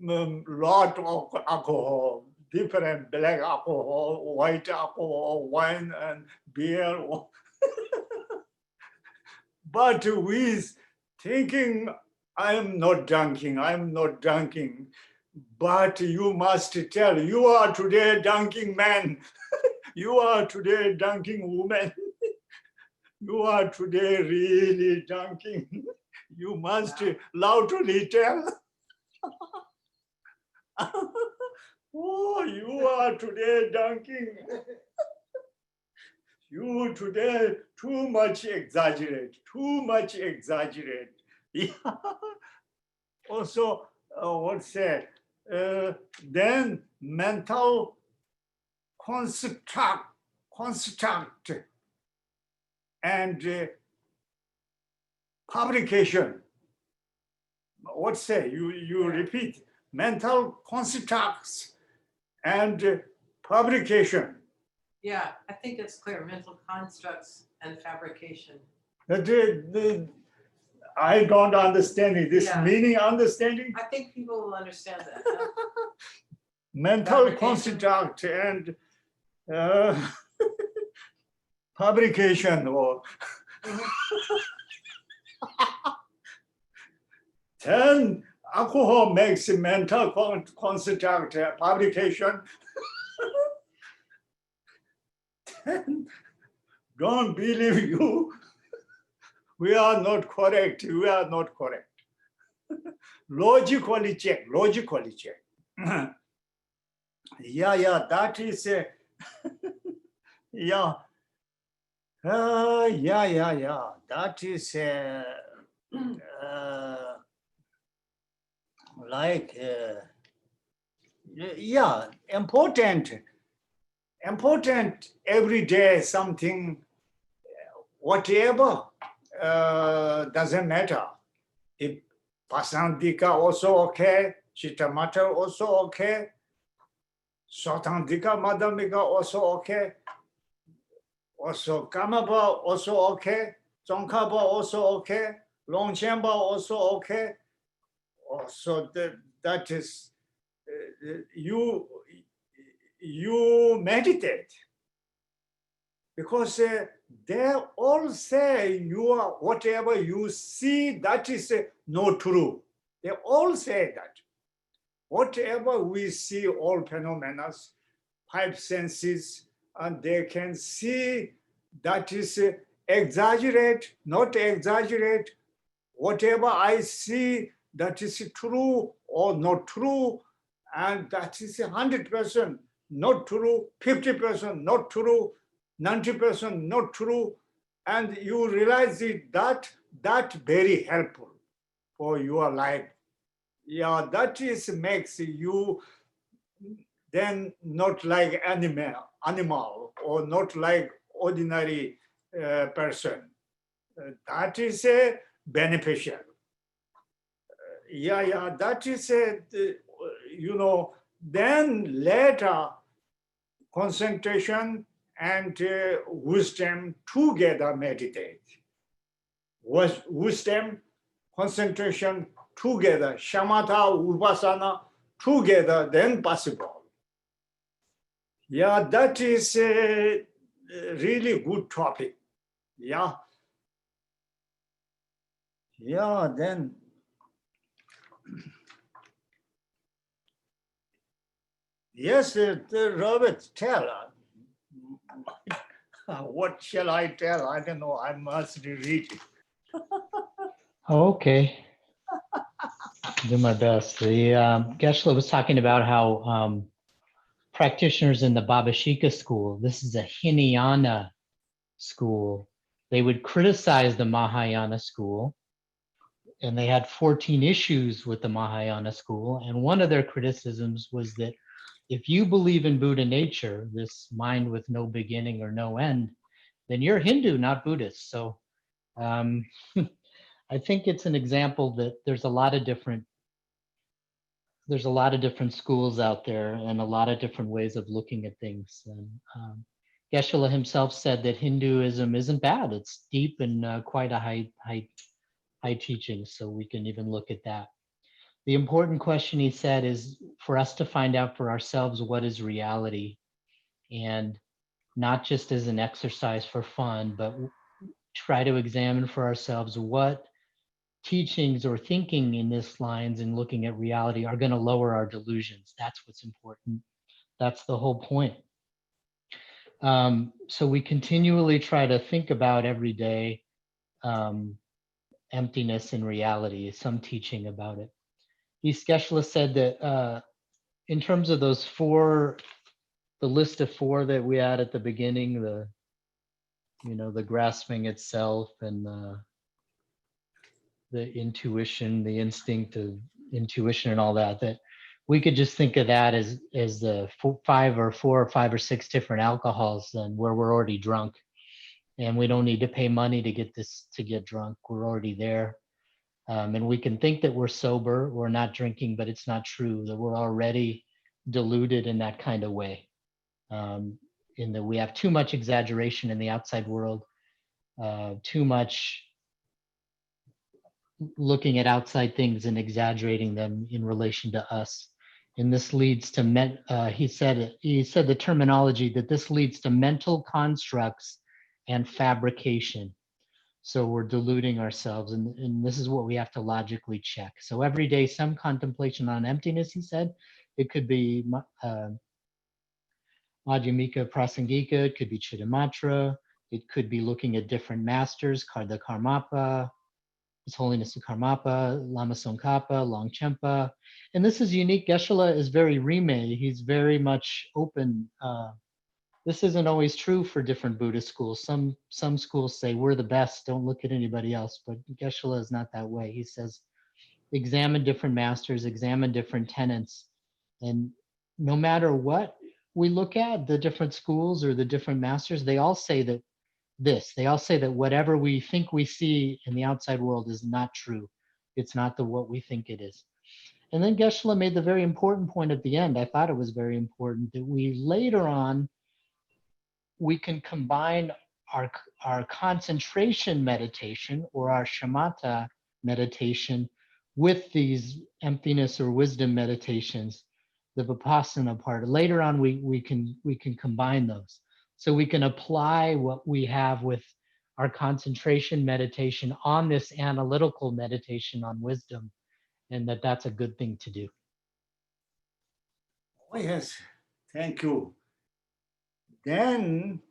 lot of alcohol, different black alcohol, white alcohol, wine and beer. But we thinking, I'm not drinking. But you must tell, you are today drinking man. You are today drinking woman. You are today really drinking. You must loudly tell. Oh, you are today drinking. You today too much exaggerate. Yeah. Also, what's that? Then mental construct and publication. What's that? You repeat. Mental constructs and publication. Yeah, I think it's clear, mental constructs and fabrication. I don't understand it. This Yeah. meaning understanding? I think people will understand that. Huh? Mental Fabrication. construct and publication or then alcohol makes mental construct publication. Then don't believe you. We are not correct. Logically check. Yeah, that is yeah. That is like important every day something, whatever, doesn't matter. If Pasandika also okay, Chittamata also okay, Sotandika Madhamika also okay, also Kamaba also okay, Zonkaba also okay, Longchenpa also okay. Also that is you meditate because they all say you are whatever you see that is not true. They all say that whatever we see, all phenomena, five senses, and they can see that is exaggerate, not exaggerate. Whatever I see, that is true or not true, and that is 100% not true, 50% not true, 90% not true, and you realize it, that very helpful for your life. Yeah, that is makes you then not like animal or not like ordinary person. That is beneficial. Yeah, that is then later concentration and wisdom together meditate. Wisdom, concentration together, shamatha, upasana together, then possible. Yeah, that is a really good topic. Yeah, then yes, Robert, tell. What shall I tell? I don't know. I must read it. Okay. Do my best. Geshe was talking about how practitioners in the Babashika school, this is a Hinayana school, they would criticize the Mahayana school, and they had 14 issues with the Mahayana school. And one of their criticisms was that if you believe in Buddha nature, this mind with no beginning or no end, then you're Hindu, not Buddhist. So I think it's an example that there's a lot of different schools out there and a lot of different ways of looking at things. And Geshe himself said that Hinduism isn't bad. It's deep and quite a high teaching. So we can even look at that. The important question, he said, is for us to find out for ourselves what is reality, and not just as an exercise for fun, but try to examine for ourselves what teachings or thinking in this lines and looking at reality are going to lower our delusions. That's what's important. That's the whole point. So we continually try to think about every day emptiness and reality, some teaching about it. Geshe said that in terms of those four, the list of four that we had at the beginning, the grasping itself and the intuition, the instinct of intuition and all that, that we could just think of that as the four or five or six different alcohols then where we're already drunk and we don't need to pay money to get drunk. We're already there. And we can think that we're sober, we're not drinking, but it's not true, that we're already deluded in that kind of way. In that we have too much exaggeration in the outside world, too much looking at outside things and exaggerating them in relation to us. And this leads to, he said the terminology that this leads to mental constructs and fabrication. So we're deluding ourselves, and this is what we have to logically check. So every day, some contemplation on emptiness, he said. It could be Madhyamika Prasangika, it could be Chittamatra, it could be looking at different masters, the Karmapa, His Holiness the Karmapa, Lama Tsongkhapa, Longchenpa. And this is unique. Geshe is very rime. He's very much open. This isn't always true for different Buddhist schools. Some schools say we're the best, don't look at anybody else, but Geshe is not that way. He says, examine different masters, examine different tenets, and no matter what we look at, the different schools or the different masters, they all say that they all say that whatever we think we see in the outside world is not true. It's not what we think it is. And then Geshe made the very important point at the end. I thought it was very important that we later on, we can combine our concentration meditation or our shamatha meditation with these emptiness or wisdom meditations, the vipassana part. Later on, we can combine those. So we can apply what we have with our concentration meditation on this analytical meditation on wisdom, and that's a good thing to do. Oh, yes, thank you. Then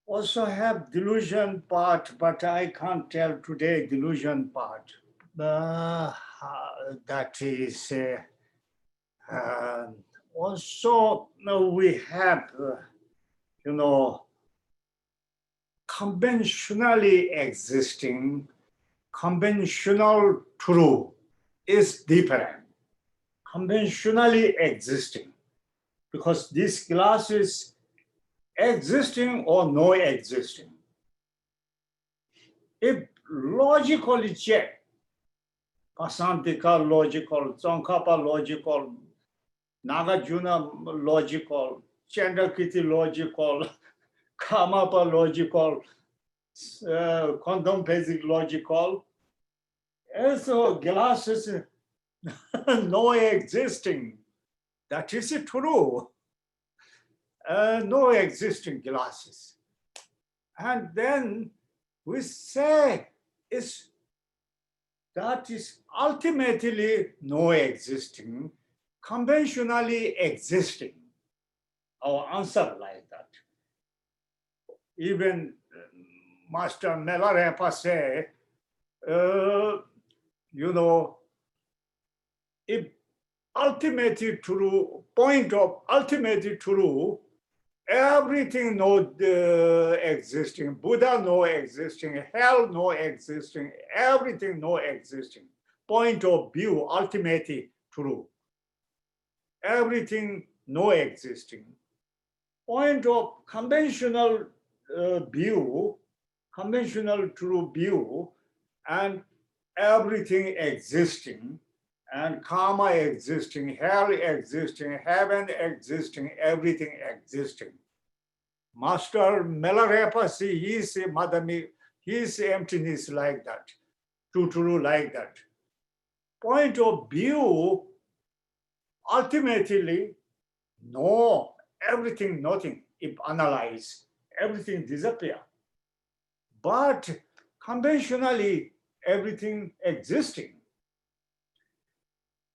also have delusion part, but I can't tell today delusion part. That is also we have, conventionally existing, conventional true is different. Conventionally existing, because this glass is existing or no existing. If logically check, Pasantika logical, Tsongkhapa logical, Nagarjuna logical, Chandrakirti logical, Karmapa logical, Contemplative logical, so glass is no existing. That is true. No existing glasses. And then we say that is ultimately no existing, conventionally existing. Our answer like that. Even Master Melarapa say, if ultimate true, point of ultimate true, everything no existing, Buddha no existing, hell no existing, everything no existing. Point of view, ultimate true. Everything no existing. Point of conventional view, conventional true view, and everything existing, and karma existing, hell existing, heaven existing, everything existing. Master Milarepa, he is a Madami, he is emptiness like that, true like that. Point of view, ultimately, no, everything, nothing. If analyze, everything disappear. But conventionally, everything existing.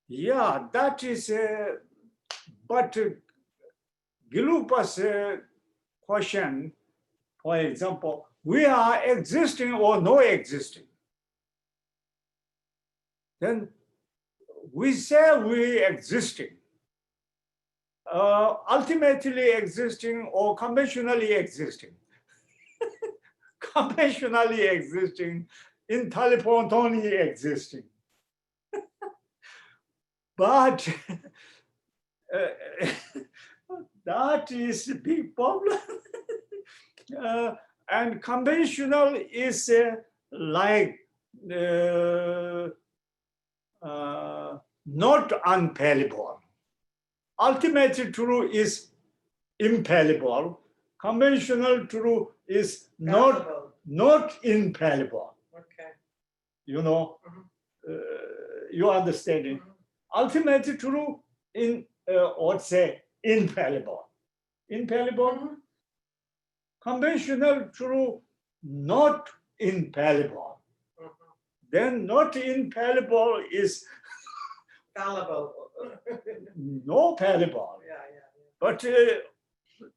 Yeah, that is, but Gilupa's question, for example, we are existing or no existing. Then we say we existing. Ultimately existing or conventionally existing. Conventionally existing, intellipontony existing. But that is a big problem. And conventional is like not unfallible. Ultimate truth is infallible. Conventional truth is Fallible. not infallible. Okay. You know, you understanding. Ultimate truth in or say infallible. Infallible. Conventional truth not infallible. Then not infallible is Fallible. no fallible. Yeah. But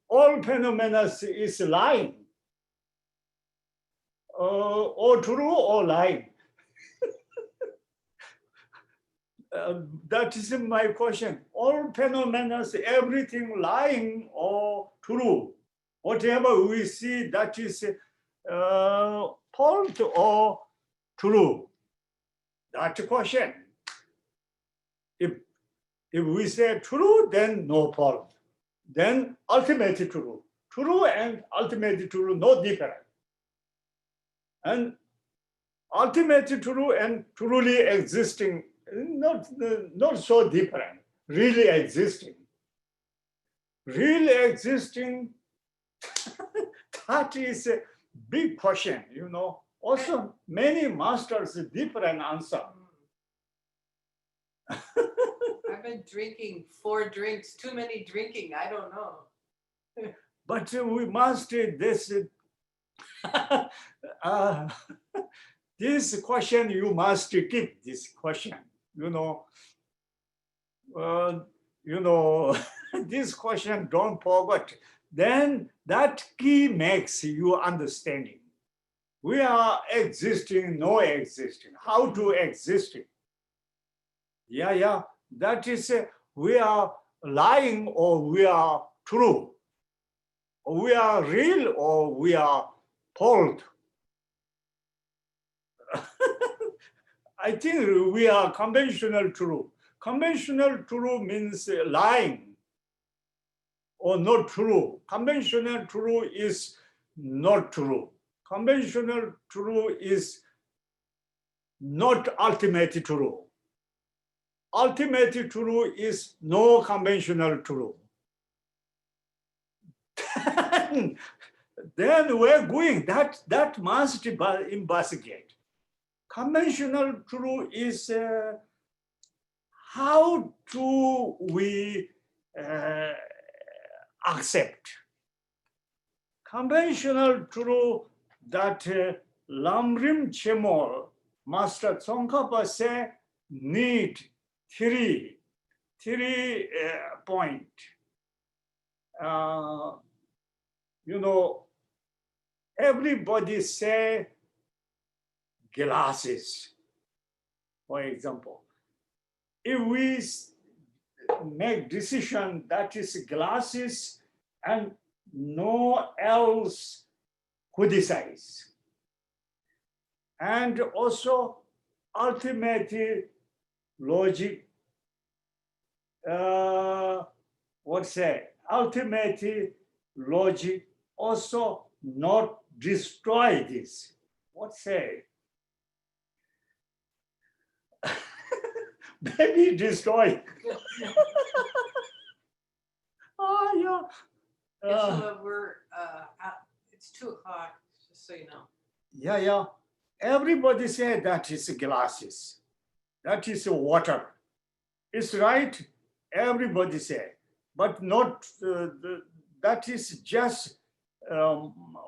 all phenomena is lying. Or true or lying. That is my question. All phenomena, everything lying or true. Whatever we see, that is false or true. That's the question. If we say true, then no fault. Then ultimate true. True and ultimate true, no different. And ultimate true and truly existing, not so different, really existing. Really existing, that is a big question, you know. Also, many masters different answer. I've been drinking 4 drinks, too many drinking, I don't know. But we must this this question, you must keep this question, you know. This question don't forget. Then that key makes you understanding. We are existing, no existing. How to existing? Yeah. That is, we are lying or we are true. Or we are real or we are false. I think we are conventional true. Conventional true means lying or not true. Conventional true is not true. Conventional true is not ultimate true. Ultimate true is no conventional true. Then we're going, that must investigate. Conventional true is how do we accept? Conventional true that Lamrim Chemol, Master Tsongkhapa say, need three point. Everybody say glasses, for example. If we make decision that is glasses and no else criticize. And also ultimate logic, ultimate logic also not destroy this. Maybe destroy. Geshe, we're It's 2:00, just so you know. Yeah. Everybody say that is glasses. That is water. It's right. Everybody say, but not that is just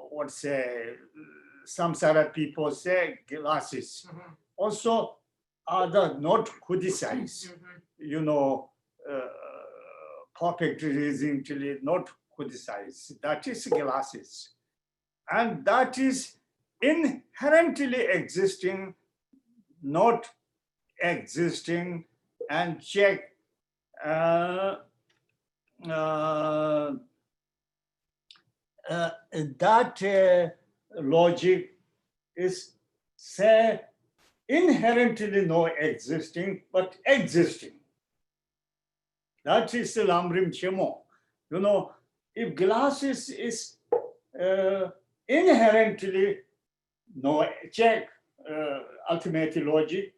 what say samsara people say glasses. Mhm, Also, other not criticize. mhm. You know, perfect recently not criticize. That is glasses, and that is inherently existing, not existing, and check. Uh, uh, that logic is say inherently no existing, but existing. That is the Lamrim Chemo. You know, if glasses is inherently no check ultimate logic,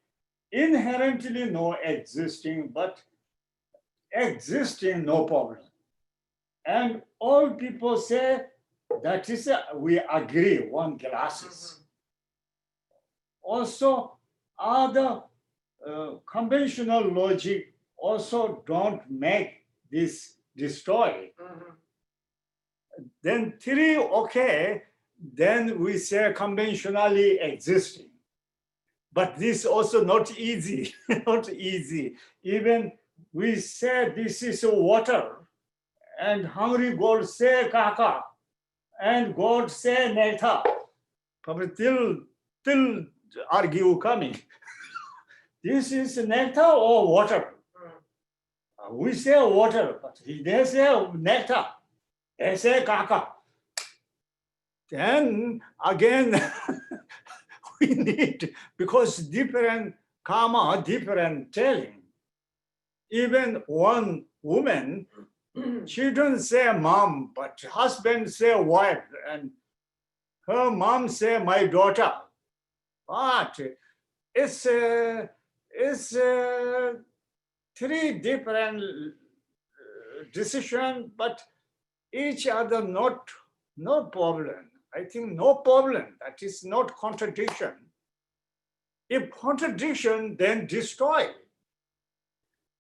inherently no existing, but existing no problem. And all people say that is we agree one glasses. Also, other conventional logic also don't make this destroy. Mhm. Then three, okay, then we say conventionally existing. But this also not easy, not easy. Even we say this is water, and hungry God say kaka, and God say nectar. Probably till argue coming. This is nectar or water? We say water, but they say nectar. They say kaka. Then again, we need, because different karma, different telling. Even one woman, children say mom, but husband say wife, and her mom say my daughter. But it's three different decision, but each other no problem. I think no problem. That is not contradiction. If contradiction, then destroy.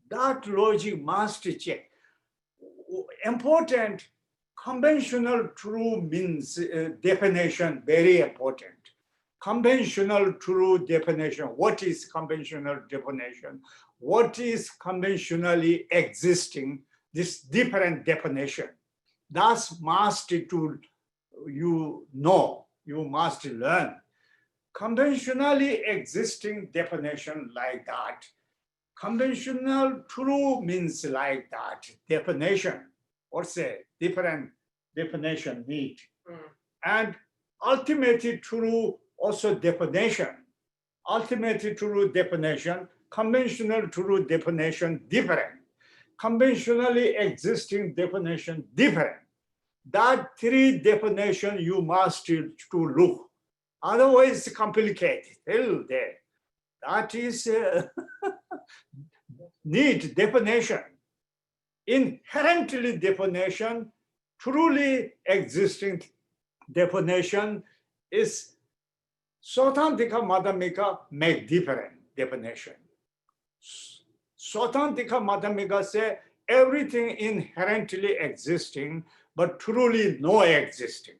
That logic must check. Important conventional true means definition, very important. Conventional true definition. What is conventional definition? What is conventionally existing? This different definition. That's must to you know, you must learn. Conventionally existing definition like that. Conventional true means like that definition. Or say different definition need. And ultimate true also definition. Ultimate true definition, conventional true definition different. Conventionally existing definition different. That three definition you must to look. Otherwise, it's complicated. Still there. That is need definition. Inherently definition, truly existing definition is Sotantika Madhamika make different definition. Sotantika Madhamika say everything inherently existing, but truly no existing.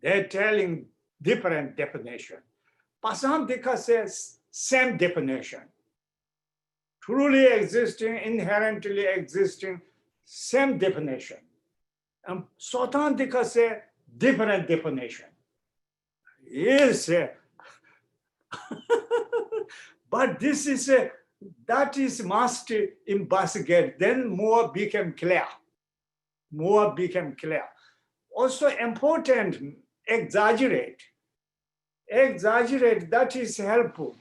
They're telling different definition. Pasantika says same definition. Truly existing, inherently existing, same definition. And Sotantika say different definition. Yes, but this is that is must investigate. Then more became clear. More became clear. Also important, exaggerate. Exaggerate, that is helpful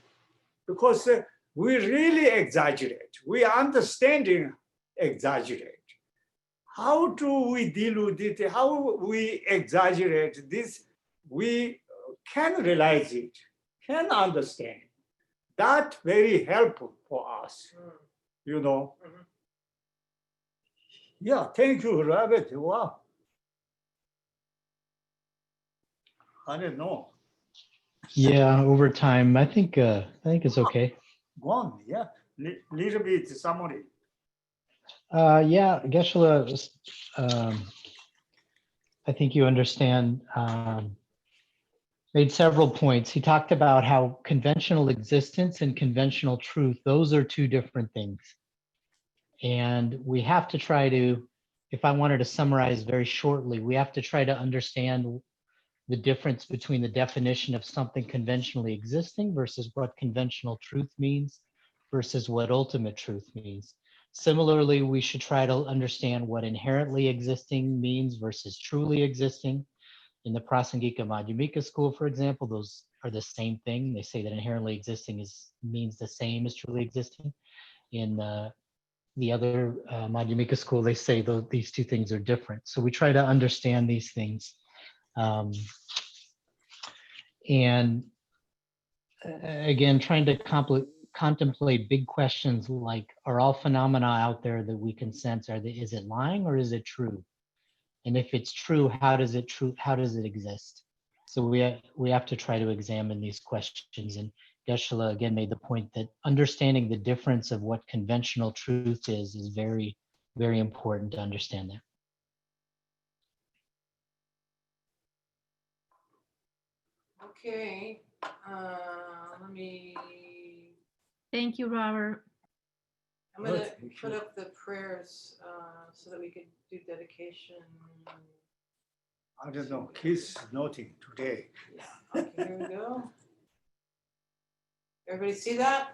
because we really exaggerate. We understanding exaggerate. How do we deal with it? How we exaggerate this? We can realize it, can understand. That very helpful for us, you know. Yeah, thank you, Robert. Wow. I don't know. Yeah, over time, I think it's okay. Gone, yeah. Little bit summary. Yeah, Geshe, I think you understand, made several points. He talked about how conventional existence and conventional truth, those are two different things. And we have to try to, if I wanted to summarize very shortly, we have to try to understand the difference between the definition of something conventionally existing versus what conventional truth means versus what ultimate truth means. Similarly, we should try to understand what inherently existing means versus truly existing. In the Prasangika Madhyamika school, for example, those are the same thing. They say that inherently existing means the same as truly existing. In the other Madhyamika school, they say these two things are different. So we try to understand these things. And again, trying to contemplate big questions like, are all phenomena out there that we can sense, is it lying or is it true? And if it's true, how does it exist? So we have to try to examine these questions. And Geshe again made the point that understanding the difference of what conventional truth is very, very important to understand that. Okay, let me, Thank you, Robert. I'm gonna Good, thank put you. up the prayers so that we could do dedication. I don't know. Kids noting today. Yeah, okay, here we go. Everybody see that?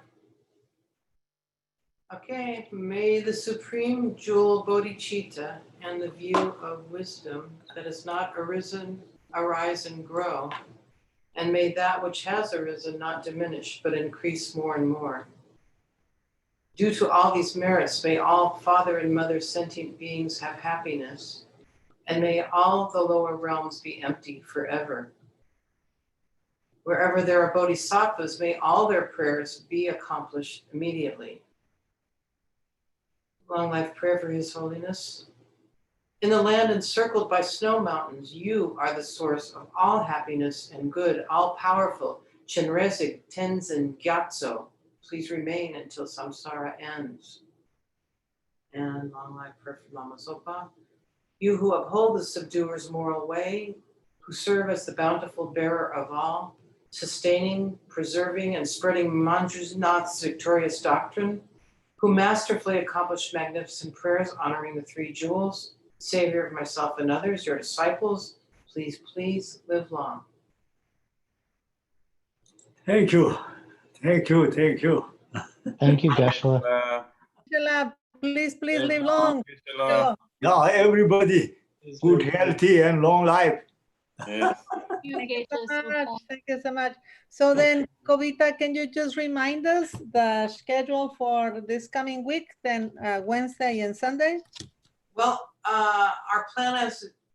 Okay, may the supreme jewel bodhicitta and the view of wisdom that has not arisen, arise and grow, and may that which has arisen not diminish, but increase more and more. Due to all these merits, may all father and mother sentient beings have happiness, and may all the lower realms be empty forever. Wherever there are bodhisattvas, may all their prayers be accomplished immediately. Long life prayer for His Holiness. In the land encircled by snow mountains, you are the source of all happiness and good, all powerful. Chenrezig Tenzin Gyatso, please remain until samsara ends. And long life prayer for Lama Soepa. You who uphold the subduer's moral way, who serve as the bountiful bearer of all, sustaining, preserving, and spreading Manjunath's victorious doctrine, who masterfully accomplished magnificent prayers honoring the three jewels, Savior of myself and others, your disciples, please, please live long. Thank you. Thank you. Thank you. Thank you, Geshe. Geshe, please Yes, live long. Geshe. Yeah, everybody, good, healthy, and long life. Yes. You Thank you get so us much. Thank you so much. So then, Kavita, can you just remind us the schedule for this coming week, then Wednesday and Sunday? Well, our plan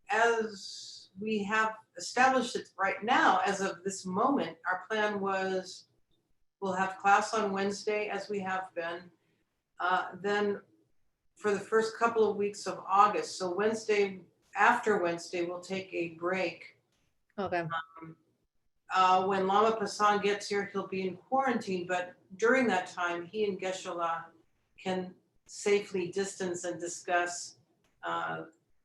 as we have established it right now, as of this moment, our plan was we'll have class on Wednesday as we have been. Then for the first couple of weeks of August, so after Wednesday, we'll take a break. Okay. When Lama Pasan gets here, he'll be in quarantine, but during that time, he and Geshe can safely distance and discuss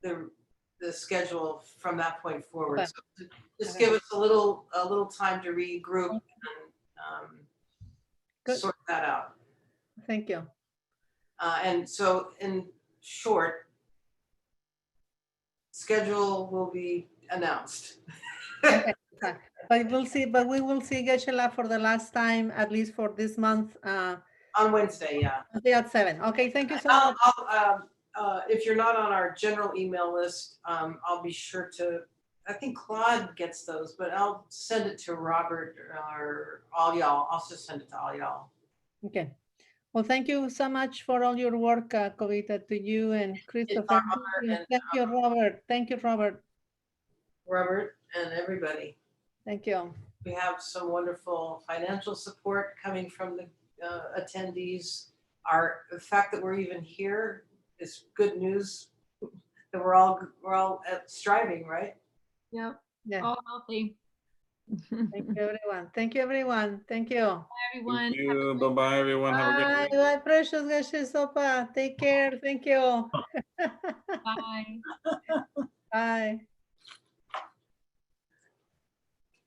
the schedule from that point forward. Okay. So just Okay. give us a little time to regroup and Good. sort that out. Thank you. And so in short, schedule will be announced. Okay. But we will see Geshe for the last time, at least for this month, On Wednesday, yeah. at 7. Okay, thank you so much. If you're not on our general email list, I'll be sure to, I think Claude gets those, but I'll send it to Robert or all y'all. I'll just send it to all y'all. Okay. Well, thank you so much for all your work, Kavita, to you and Christopher. honor, and, Thank you, Robert. Thank you, Robert. Robert and everybody. Thank you. We have some wonderful financial support coming from the attendees. The fact that we're even here is good news that we're all striving, right? Yep, Yeah. all healthy. Thank you, everyone. Thank you, everyone. Thank you. Everyone. Thank you. Bye-bye, everyone. Have a good Bye, week. bye, precious Geshe Soepa. Take care. Thank you. Bye. Bye.